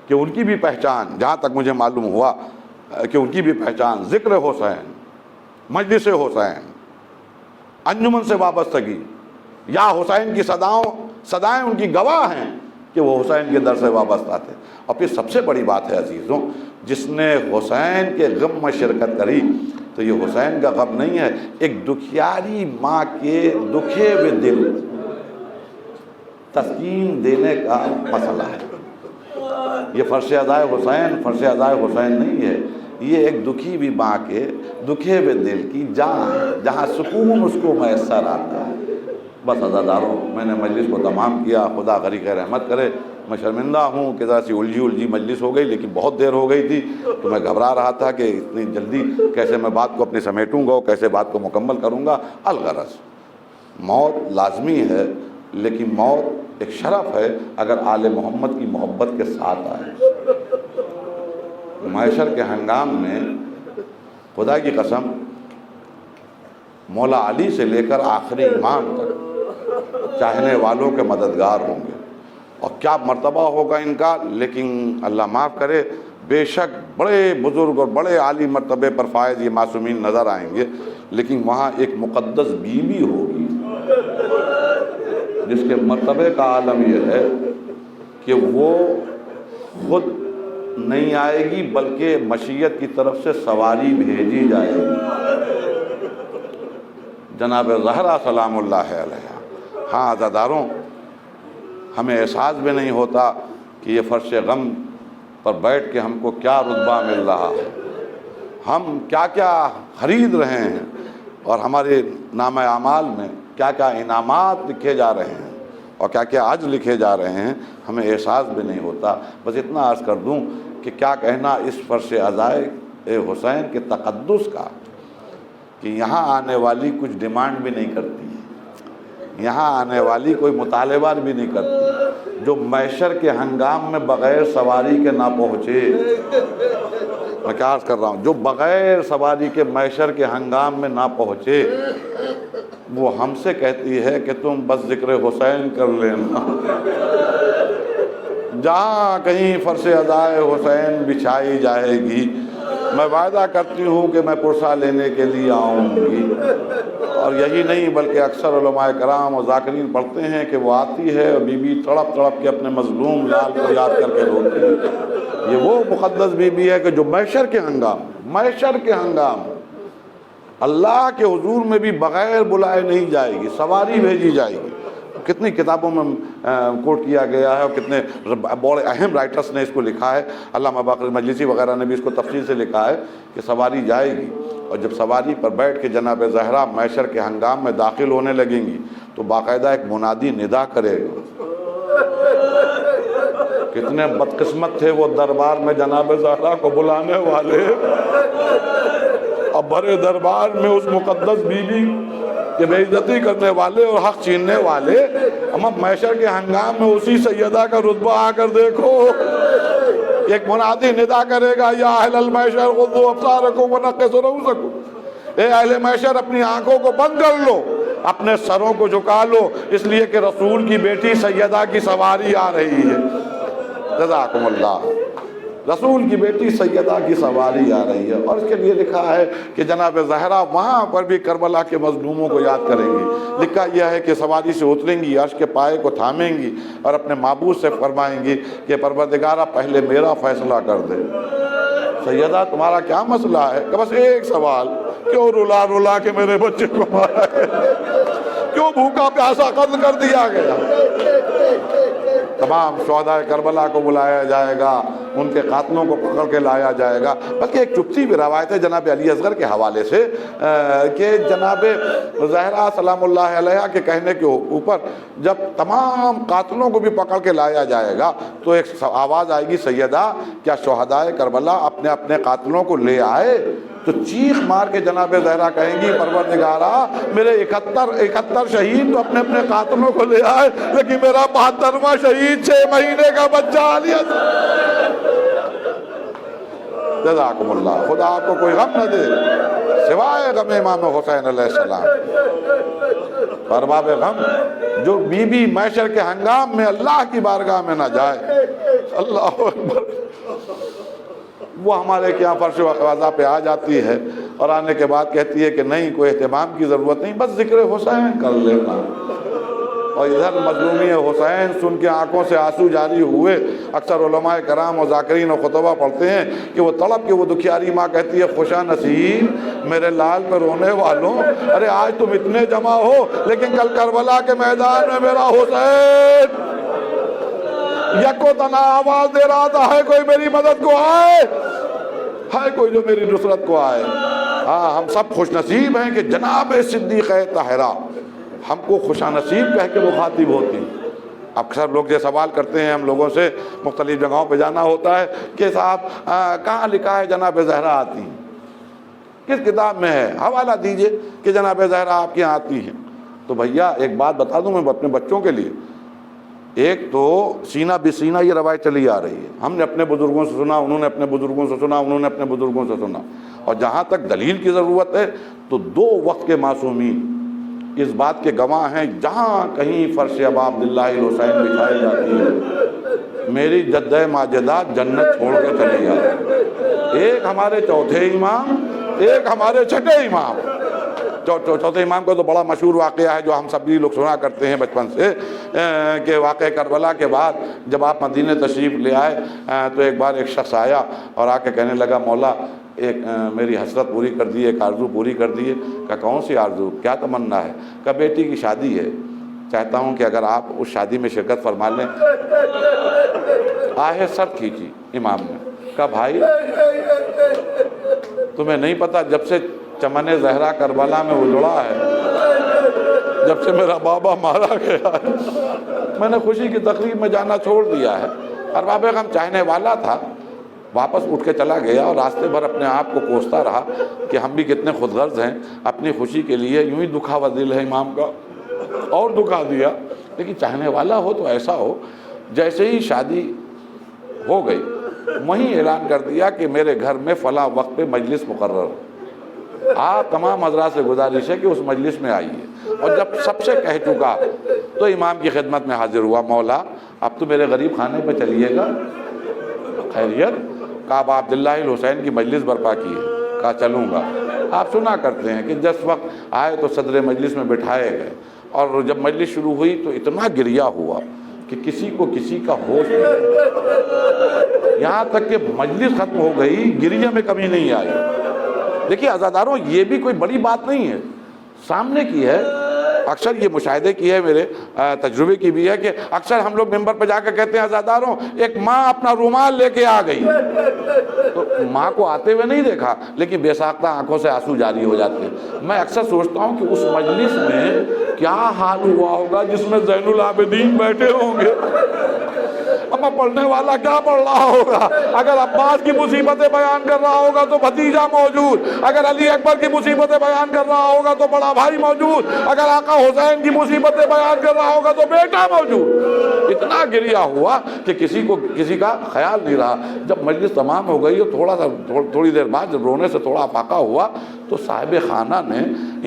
کہ ان کی بھی پہچان, جہاں تک مجھے معلوم ہوا کہ ان کی بھی پہچان ذکر حسین, مجلس حسین, انجمن سے وابستگی, یا حسین کی صدائیں ان کی گواہ ہیں کہ وہ حسین کے در سے وابستہ تھے. اور پھر سب سے بڑی بات ہے عزیزوں, جس نے حسین کے غم میں شرکت کری تو یہ حسین کا غم نہیں ہے, ایک دکھیاری ماں کے دکھے ہوئے دل تسکین دینے کا مسئلہ ہے. یہ فرش ادائے حسین نہیں ہے, یہ ایک دکھی بھی ماں کے دکھے ہوئے دل کی جہاں سکون اس کو میسر آتا ہے. بس عزاداروں, میں نے مجلس کو تمام کیا, خدا غریق رحمت کرے. میں شرمندہ ہوں کہ ذرا سی الجھی مجلس ہو گئی, لیکن بہت دیر ہو گئی تھی تو میں گھبرا رہا تھا کہ اتنی جلدی کیسے میں بات کو اپنی سمیٹوں گا اور کیسے بات کو مکمل کروں گا. الغرض موت لازمی ہے, لیکن موت ایک شرف ہے اگر آل محمد کی محبت کے ساتھ آئے. معاشر کے ہنگام میں خدا کی قسم مولا علی سے لے کر آخری امام تک چاہنے والوں کے مددگار ہوں گے, اور کیا مرتبہ ہوگا ان کا. لیکن اللہ معاف کرے, بے شک بڑے بزرگ اور بڑے عالی مرتبے پر فائز یہ معصومین نظر آئیں گے, لیکن وہاں ایک مقدس بیوی ہوگی جس کے مرتبے کا عالم یہ ہے کہ وہ خود نہیں آئے گی بلکہ مشیت کی طرف سے سواری بھیجی جائے گی, جناب زہرا سلام اللہ علیہا. ہاں عزاداروں, ہمیں احساس بھی نہیں ہوتا کہ یہ فرش غم پر بیٹھ کے ہم کو کیا رتبہ مل رہا ہے, ہم کیا کیا خرید رہے ہیں, اور ہمارے نامہ اعمال میں کیا کیا انعامات لکھے جا رہے ہیں اور کیا کیا اجر لکھے جا رہے ہیں, ہمیں احساس بھی نہیں ہوتا. بس اتنا عرض کر دوں کہ کیا کہنا اس فرش ازائے حسین کے تقدس کا کہ یہاں آنے والی کچھ ڈیمانڈ بھی نہیں کرتی, یہاں آنے والی کوئی مطالبہ بھی نہیں کرتی. جو محشر کے ہنگام میں بغیر سواری کے نہ پہنچے, میں کیا عرض کر رہا ہوں, جو بغیر سواری کے محشر کے ہنگام میں نہ پہنچے وہ ہم سے کہتی ہے کہ تم بس ذکر حسین کر لینا. جہاں کہیں فرش ادائے حسین بچھائی جائے گی, میں وعدہ کرتی ہوں کہ میں پرسہ لینے کے لیے آؤں گی. اور یہی نہیں بلکہ اکثر علماء کرام اور ذاکرین پڑھتے ہیں کہ وہ آتی ہے اور بی بی تڑپ تڑپ کے اپنے مظلوم لال کو یاد کر کے روتی ہے. یہ وہ مقدس بی بی ہے کہ جو محشر کے ہنگام اللہ کے حضور میں بھی بغیر بلائے نہیں جائے گی, سواری بھیجی جائے گی. کتنی کتابوں میں کوٹ کیا گیا ہے اور کتنے بڑے اہم رائٹرز نے اس کو لکھا ہے. علامہ باقر مجلسی وغیرہ نے بھی اس کو تفصیل سے لکھا ہے کہ سواری جائے گی, اور جب سواری پر بیٹھ کے جناب زہرا محشر کے ہنگام میں داخل ہونے لگیں گی تو باقاعدہ ایک منادی ندا کرے گا. کتنے بدقسمت تھے وہ دربار میں جناب زہرا کو بلانے والے, اب بڑے دربار میں اس مقدس بیوی کہ بے عزتی کرنے والے اور حق چھیننے والے, ہم محشر کے ہنگام میں اسی سیدہ کا رتبہ آ کر دیکھو. ایک منادی ندا کرے گا, یا اہل المحشر غضوا ابصارکم ونقصوا رؤوسکم, اے اہل محشر اپنی آنکھوں کو بند کر لو, اپنے سروں کو جھکا لو, اس لیے کہ رسول کی بیٹی سیدہ کی سواری آ رہی ہے. جزاکم اللہ. رسول کی بیٹی سیدہ کی سواری آ رہی ہے, اور اس کے لیے لکھا ہے کہ جناب زہرا وہاں پر بھی کربلا کے مظلوموں کو یاد کریں گی. لکھا یہ ہے کہ سواری سے اتریں گی, عرش کے پائے کو تھامیں گی اور اپنے معبود سے فرمائیں گی کہ پروردگارہ پہلے میرا فیصلہ کر دے. سیدہ تمہارا کیا مسئلہ ہے؟ کہ بس ایک سوال, کیوں رلا کے میرے بچے کو مارا گیا, کیوں بھوکا پیاسا قتل کر دیا گیا. تمام شہداء کربلا کو بلایا جائے گا, ان کے قاتلوں کو پکڑ کے لایا جائے گا. بلکہ ایک چپتی بھی روایت ہے جناب علی اصغر کے حوالے سے کہ جناب زہرا سلام اللہ علیہا کے کہنے کے اوپر جب تمام قاتلوں کو بھی پکڑ کے لایا جائے گا تو ایک آواز آئے گی, سیدہ کیا شہداء کربلا اپنے اپنے قاتلوں کو لے آئے؟ تو چیخ مار کے جناب زہرا کہیں گی, پروردگارا میرے 71 شہید تو اپنے اپنے قاتلوں کو لے آئے, لیکن میرا 72واں شہید 6 مہینے کا بچہ آ لیا. جزاکم اللہ, خدا آپ کو کوئی غم نہ دے. سوائے غم امام حسین علیہ السلام۔ ارباب غم جو بی بی محشر کے ہنگام میں اللہ کی بارگاہ میں نہ جائے، اللہ اکبر، وہ ہمارے کیا فرش وضع پہ آ جاتی ہے اور آنے کے بعد کہتی ہے کہ نہیں، کوئی اہتمام کی ضرورت نہیں، بس ذکر حسین کر لینا۔ اور ادھر مظلومی حسین سن کے آنکھوں سے آنسو جاری ہوئے۔ اکثر علماء کرام و ذاکرین و خطبہ پڑھتے ہیں کہ وہ تڑپ کے وہ دکھیاری ماں کہتی ہے خوشا نصیب میرے لال پہ رونے والوں، ارے آج تم اتنے جمع ہو لیکن کل کربلا کے میدان میں میرا حسین یکو تنہا آواز دے رہا تھا، ہے کوئی میری مدد کو آئے، ہے کوئی جو میری نصرت کو آئے۔ ہاں ہم سب خوش نصیب ہیں کہ جناب صدیق طاہرہ ہم کو خوشا نصیب کہہ کے مخاطب ہوتی۔ اکثر لوگ یہ سوال کرتے ہیں ہم لوگوں سے، مختلف جگہوں پہ جانا ہوتا ہے کہ صاحب کہاں لکھا ہے جناب زہرا آتی ہیں، کس کتاب میں ہے، حوالہ دیجئے کہ جناب زہرا آپ کی یہاں آتی ہیں۔ تو بھیا ایک بات بتا دوں میں اپنے بچوں کے لیے، ایک تو سینہ بسینہ یہ روایت چلی آ رہی ہے، ہم نے اپنے بزرگوں سے سنا، انہوں نے اپنے بزرگوں سے سنا، انہوں نے اپنے بزرگوں سے سنا، اور جہاں تک دلیل کی ضرورت ہے تو 2 وقت کے معصومین اس بات کے گواہ ہیں، جہاں کہیں فرش ابا عبداللہ الحسین بچھائی جاتی ہے میری جدہ ماجدہ جنت چھوڑ کے چلی جاتی۔ ایک ہمارے چوتھے امام، ایک ہمارے چھٹے امام۔ چوتھے امام کا تو بڑا مشہور واقعہ ہے جو ہم سبھی لوگ سنا کرتے ہیں بچپن سے، کہ واقعہ کربلا کے بعد جب آپ مدینے تشریف لے آئے تو ایک بار ایک شخص آیا اور آ کے کہنے لگا مولا ایک میری حسرت پوری کر دی، ایک آرزو پوری کر دی ہے۔ کہا کون سی آرزو، کیا تمنا ہے؟ کہا بیٹی کی شادی ہے، چاہتا ہوں کہ اگر آپ اس شادی میں شرکت فرما لیں۔ آہ سر کھینچی امام نے، کہا بھائی تمہیں نہیں پتا جب سے چمن زہرا کربلا میں اجڑا ہے، جب سے میرا بابا مارا گیا ہے، میں نے خوشی کی تقریب میں جانا چھوڑ دیا ہے۔ ارباب غم چاہنے والا تھا، واپس اٹھ کے چلا گیا اور راستے بھر اپنے آپ کو کوستا رہا کہ ہم بھی کتنے خود غرض ہیں، اپنی خوشی کے لیے یوں ہی دکھاوا دل ہے امام کا، اور دکھا دیا۔ لیکن چاہنے والا ہو تو ایسا ہو، جیسے ہی شادی ہو گئی وہیں اعلان کر دیا کہ میرے گھر میں فلاں وقت پہ مجلس مقرر، آپ تمام حضرات سے گزارش ہے کہ اس مجلس میں آئیے۔ اور جب سب سے کہہ چکا تو امام کی خدمت میں حاضر ہوا، مولا اب تو میرے غریب خانے پہ چلیے گا، خیریت؟ کہا ابا عبداللہ الحسین کی مجلس برپا کی ہے۔ کہا چلوں گا۔ آپ سنا کرتے ہیں کہ جس وقت آئے تو صدر مجلس میں بٹھائے گئے، اور جب مجلس شروع ہوئی تو اتنا گریہ ہوا کہ کسی کو کسی کا ہوش نہیں، یہاں تک کہ مجلس ختم ہو گئی گریہ میں کمی نہیں آئی۔ دیکھیے عزاداروں، یہ بھی کوئی بڑی بات نہیں ہے، سامنے کی ہے۔ اکثر یہ مشاہدے کی ہے، میرے تجربے کی بھی ہے کہ اکثر ہم لوگ ممبر پہ جا کے کہتے ہیں عزاداروں ایک ماں اپنا رومال لے کے آ گئی، تو ماں کو آتے ہوئے نہیں دیکھا لیکن بے ساختہ آنکھوں سے آنسو جاری ہو جاتے ہیں۔ میں اکثر سوچتا ہوں کہ اس مجلس میں کیا حال ہوا ہوگا جس میں زین العابدین بیٹھے ہوں گے، اما پڑھنے والا کیا پڑھ رہا ہوگا؟ اگر عباس کی مصیبتیں بیان کر رہا ہوگا تو بھتیجا موجود، اگر علی اکبر کی مصیبتیں بیان کر رہا ہوگا تو بڑا بھائی موجود، اگر آقا حسین کی مصیبتیں بیان کر رہا ہوگا تو بیٹا موجود۔ اتنا گریہ ہوا کہ کسی کو کسی کا خیال نہیں رہا۔ جب مجلس تمام ہو گئی اور تھوڑی دیر بعد جب رونے سے تھوڑا افاقہ ہوا تو صاحب خانہ نے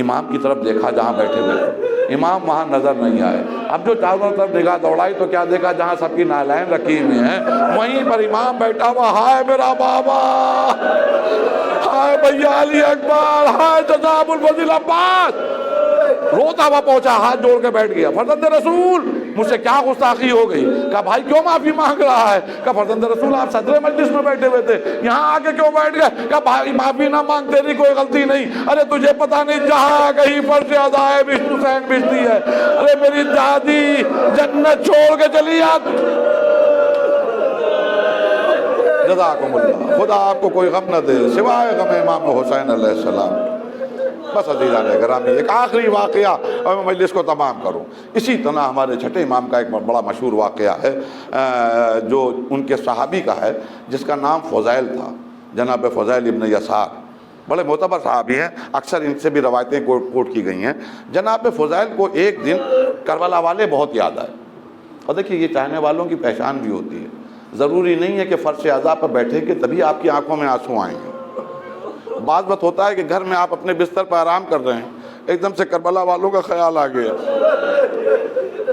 امام کی طرف دیکھا جہاں بیٹھے ہوئے، امام وہاں نظر نہیں آئے۔ اب جو چاروں طرف نگاہ دوڑائی تو کیا دیکھا، جہاں سب کی نالین رکھی ہوئی ہیں وہیں پر امام بیٹھا ہوا، ہائے میرا بابا، ہائے بھیا علی اکبر، ہائے جزاب الفضل عباس، روتا ہوا پہنچا، ہاتھ جوڑ کے بیٹھ گیا۔ فرزند رسول مجھ سے کیا گستاخی ہو گئی؟ کہا بھائی کیوں معافی مانگ رہا ہے؟ کہا فرزند رسول آپ صدر مجلس میں بیٹھے ہوئے تھے، یہاں آ کے کیوں بیٹھ گئے؟ کہا بھائی معافی نہ مانگ، تیری کوئی غلطی نہیں، ارے تجھے پتہ نہیں جہاں کہیں فرش عزائے بشت حسین بچتی ہے، ارے میری دادی جنت چھوڑ کے چلی آتی۔ جزاکم اللہ، خدا آپ کو کوئی غم نہ دے سوائے غم امام حسین علیہ السلام۔ بس عزیزان گرامی، ایک آخری واقعہ اور میں مجلس کو تمام کروں۔ اسی طرح ہمارے چھٹے امام کا ایک بڑا مشہور واقعہ ہے جو ان کے صحابی کا ہے، جس کا نام فضیل تھا، جناب فضیل ابن یسار، بڑے معتبر صحابی ہیں، اکثر ان سے بھی روایتیں کوٹ کی گئی ہیں۔ جناب فضیل کو ایک دن کربلا والے بہت یاد آئے، اور دیکھیے یہ چاہنے والوں کی پہچان بھی ہوتی ہے، ضروری نہیں ہے کہ فرش عزا پر بیٹھے کہ تبھی آپ کی آنکھوں میں آنسو آئیں گے، بعض وقت ہوتا ہے کہ گھر میں آپ اپنے بستر پر آرام کر رہے ہیں، ایک دم سے کربلا والوں کا خیال آ گیا۔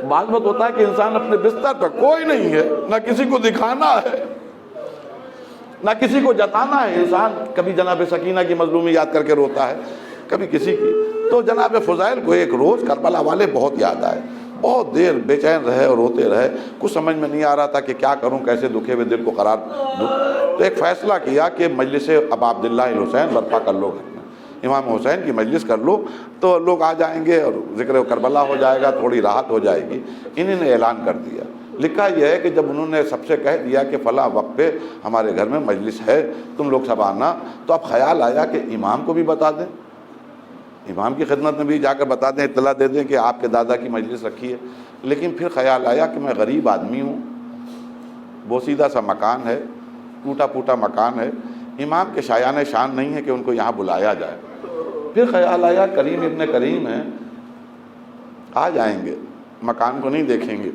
بعض وقت ہوتا ہے کہ انسان اپنے بستر پر کوئی نہیں ہے، نہ کسی کو دکھانا ہے نہ کسی کو جتانا ہے، انسان کبھی جناب سکینہ کی مظلومی یاد کر کے روتا ہے، کبھی کسی کی۔ تو جناب فضائل کو ایک روز کربلا والے بہت یاد آئے، بہت دیر بے چین رہے اور روتے رہے، کچھ سمجھ میں نہیں آ رہا تھا کہ کیا کروں، کیسے دکھے ہوئے دل کو قرار دوں۔ تو ایک فیصلہ کیا کہ مجلس ابا عبداللہ الحسین برپا کر لو، گھر میں امام حسین کی مجلس کر لو، تو لوگ آ جائیں گے اور ذکر کربلا ہو جائے گا، تھوڑی راحت ہو جائے گی۔ انہوں نے اعلان کر دیا، لکھا یہ ہے کہ جب انہوں نے سب سے کہہ دیا کہ فلاں وقت پہ ہمارے گھر میں مجلس ہے، تم لوگ سب آنا، تو اب خیال آیا کہ امام کو بھی بتا دیں، امام کی خدمت میں بھی جا کر بتا دیں، اطلاع دے دیں کہ آپ کے دادا کی مجلس رکھی ہے۔ لیکن پھر خیال آیا کہ میں غریب آدمی ہوں، بوسیدہ سا مکان ہے، ٹوٹا پھوٹا مکان ہے، امام کے شایان شان نہیں ہے کہ ان کو یہاں بلایا جائے۔ پھر خیال آیا کریم ابن کریم ہیں، آ جائیں گے، مکان کو نہیں دیکھیں گے۔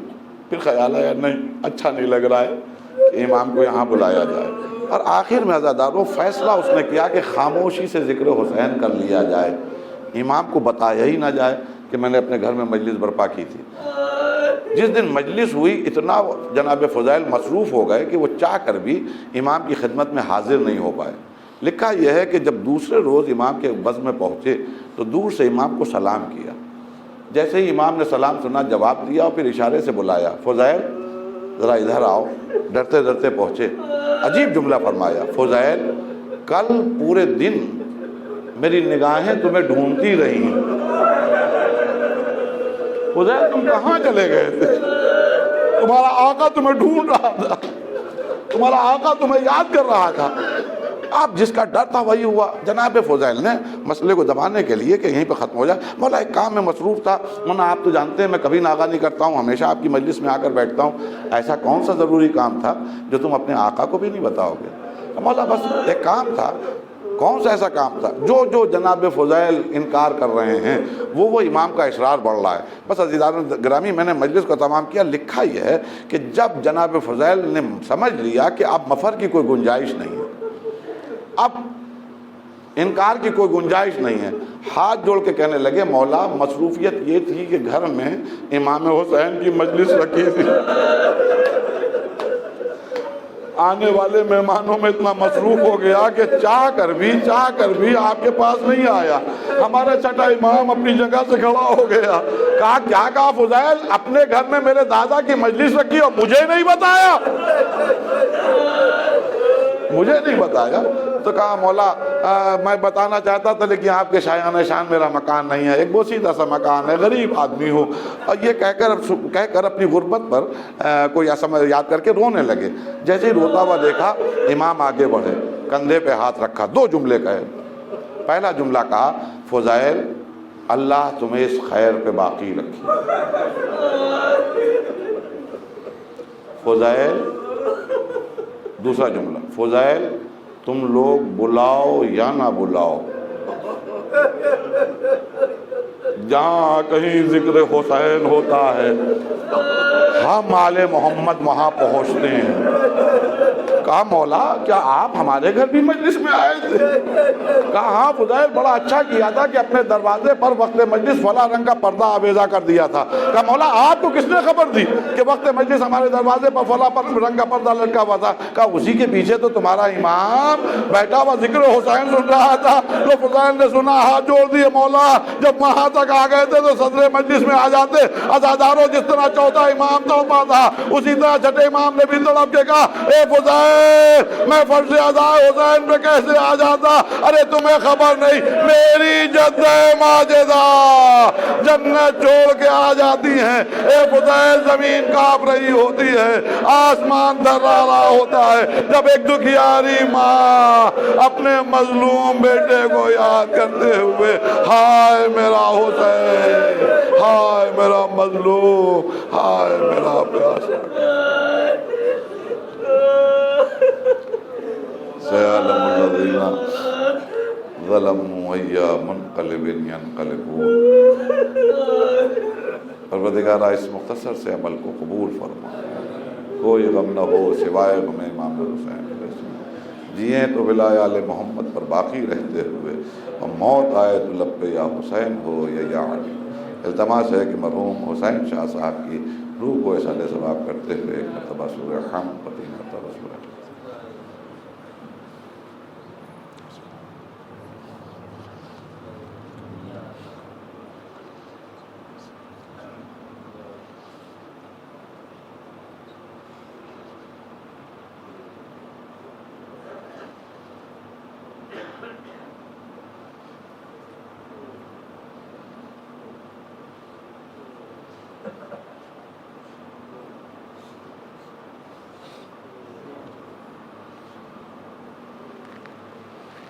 پھر خیال آیا نہیں، اچھا نہیں لگ رہا ہے کہ امام کو یہاں بلایا جائے، اور آخر میں عزاداروں فیصلہ اس نے کیا کہ خاموشی سے ذکر حسین کر لیا جائے، امام کو بتایا ہی نہ جائے کہ میں نے اپنے گھر میں مجلس برپا کی تھی۔ جس دن مجلس ہوئی اتنا جناب فضائل مصروف ہو گئے کہ وہ چاہ کر بھی امام کی خدمت میں حاضر نہیں ہو پائے۔ لکھا یہ ہے کہ جب دوسرے روز امام کے بز میں پہنچے تو دور سے امام کو سلام کیا، جیسے ہی امام نے سلام سنا جواب دیا اور پھر اشارے سے بلایا، فضائل ذرا ادھر آؤ۔ ڈرتے ڈرتے پہنچے، عجیب جملہ فرمایا، فضائل کل پورے دن میری نگاہیں تمہیں ڈھونڈتی رہی، فضائل تم کہاں چلے گئے تھے؟ تمہارا آقا تمہیں ڈھونڈ رہا تھا، تمہارا آقا تمہیں یاد کر رہا تھا۔ آپ جس کا ڈر تھا وہی ہوا۔ جناب فضائل نے مسئلے کو دبانے کے لیے کہ یہیں پہ ختم ہو جائے، مولا ایک کام میں مصروف تھا، ورنہ آپ تو جانتے ہیں میں کبھی ناغہ نہیں کرتا ہوں، ہمیشہ آپ کی مجلس میں آ کر بیٹھتا ہوں، ایسا کون سا ضروری کام تھا جو تم اپنے آقا کو بھی نہیں بتاؤ گے؟ مولا بس ایک کام تھا۔ کون سا ایسا کام تھا؟ جو جناب فضائل انکار کر رہے ہیں وہ امام کا اصرار بڑھ رہا ہے۔ بس عزیزان گرامی، میں نے مجلس کو تمام کیا۔ لکھا یہ ہے کہ جب جناب فضائل نے سمجھ لیا کہ اب مفر کی کوئی گنجائش نہیں ہے، اب انکار کی کوئی گنجائش نہیں ہے، ہاتھ جوڑ کے کہنے لگے، مولا مصروفیت یہ تھی کہ گھر میں امام حسین کی مجلس رکھی تھی، آنے والے مہمانوں میں اتنا مصروف ہو گیا کہ چاہ کر بھی آپ کے پاس نہیں آیا، ہمارا چھٹا امام اپنی جگہ سے کھڑا ہو گیا۔ کہا کیا کہا فضائل؟ اپنے گھر میں میرے دادا کی مجلس رکھی اور مجھے نہیں بتایا، مجھے نہیں بتایا۔ تو کہا مولا میں بتانا چاہتا تھا لیکن آپ کے شایان شان میرا مکان نہیں ہے، ایک بوسیدہ سا مکان ہے، غریب آدمی ہوں۔ اور یہ کہہ کر اپنی غربت پر کوئی اسم یاد کر کے رونے لگے۔ جیسے ہی روتا ہوا دیکھا امام آگے بڑھے، کندھے پہ ہاتھ رکھا، دو جملے کہے۔ پہلا جملہ کہا، فضائل اللہ تمہیں اس خیر پہ باقی رکھے۔ فضائل، دوسرا جملہ، فضائل تم لوگ بلاؤ یا نہ بلاؤ، جہاں کہیں ذکر حسین ہوتا ہے ہم آل محمد وہاں پہنچتے ہیں۔ کہا مولا کیا آپ ہمارے گھر بھی مجلس میں آئے تھے؟ کہا ہاں فضائل بڑا اچھا کیا تھا کہ اپنے دروازے پر وقت مجلس فلاں رنگ کا پردہ آویزہ کر دیا تھا۔ کہا مولا آپ کو کس نے خبر دی کہ وقت مجلس ہمارے دروازے پر فلاں رنگ کا پردہ لٹکا ہوا تھا؟ کہا اسی کے پیچھے تو تمہارا امام بیٹھا ہوا ذکر حسین سن رہا تھا۔ تو فضائل نے سنا، ہاتھ جوڑ دیے، مولا جب وہاں تک آ گئے تھے تو صدر مجلس میں آ جاتے۔ عزاداروں جس طرح چوتھا امام تڑپا تھا اسی طرح چھٹے امام نے بھی تڑپ کے کہا، اے فضائل میں فرض ادا حسین پہ کیسے آ جاتا؟ ارے تمہیں خبر نہیں، میری جد ماجدہ جنت چھوڑ کے آ جاتی ہیں۔ اے فضائل زمین کانپ رہی ہوتی ہے، آسمان تھرا رہا ہوتا ہے جب ایک دکھیاری ماں اپنے مظلوم بیٹے کو یاد کرتے ہوئے، ہائے میرا حسین، ہائے میرا مظلوم، ہائے میرا پیاسا، سيعلم الذين ظلموا أي منقلب ينقلبون۔ پروردگارہ اس مختصر سے عمل کو قبول فرما، کوئی غم نہ ہو سوائے غم امام حسین۔ جئیں تو ولائے آل محمد پر باقی رہتے ہوئے، اور موت آئے تو لب پہ یا حسین ہو یا علی۔ التماس ہے کہ مرحوم حسین شاہ صاحب کی روح کو احسان ثواب کرتے ہوئے ایک مرتبہ سورہ حمد پڑھیں۔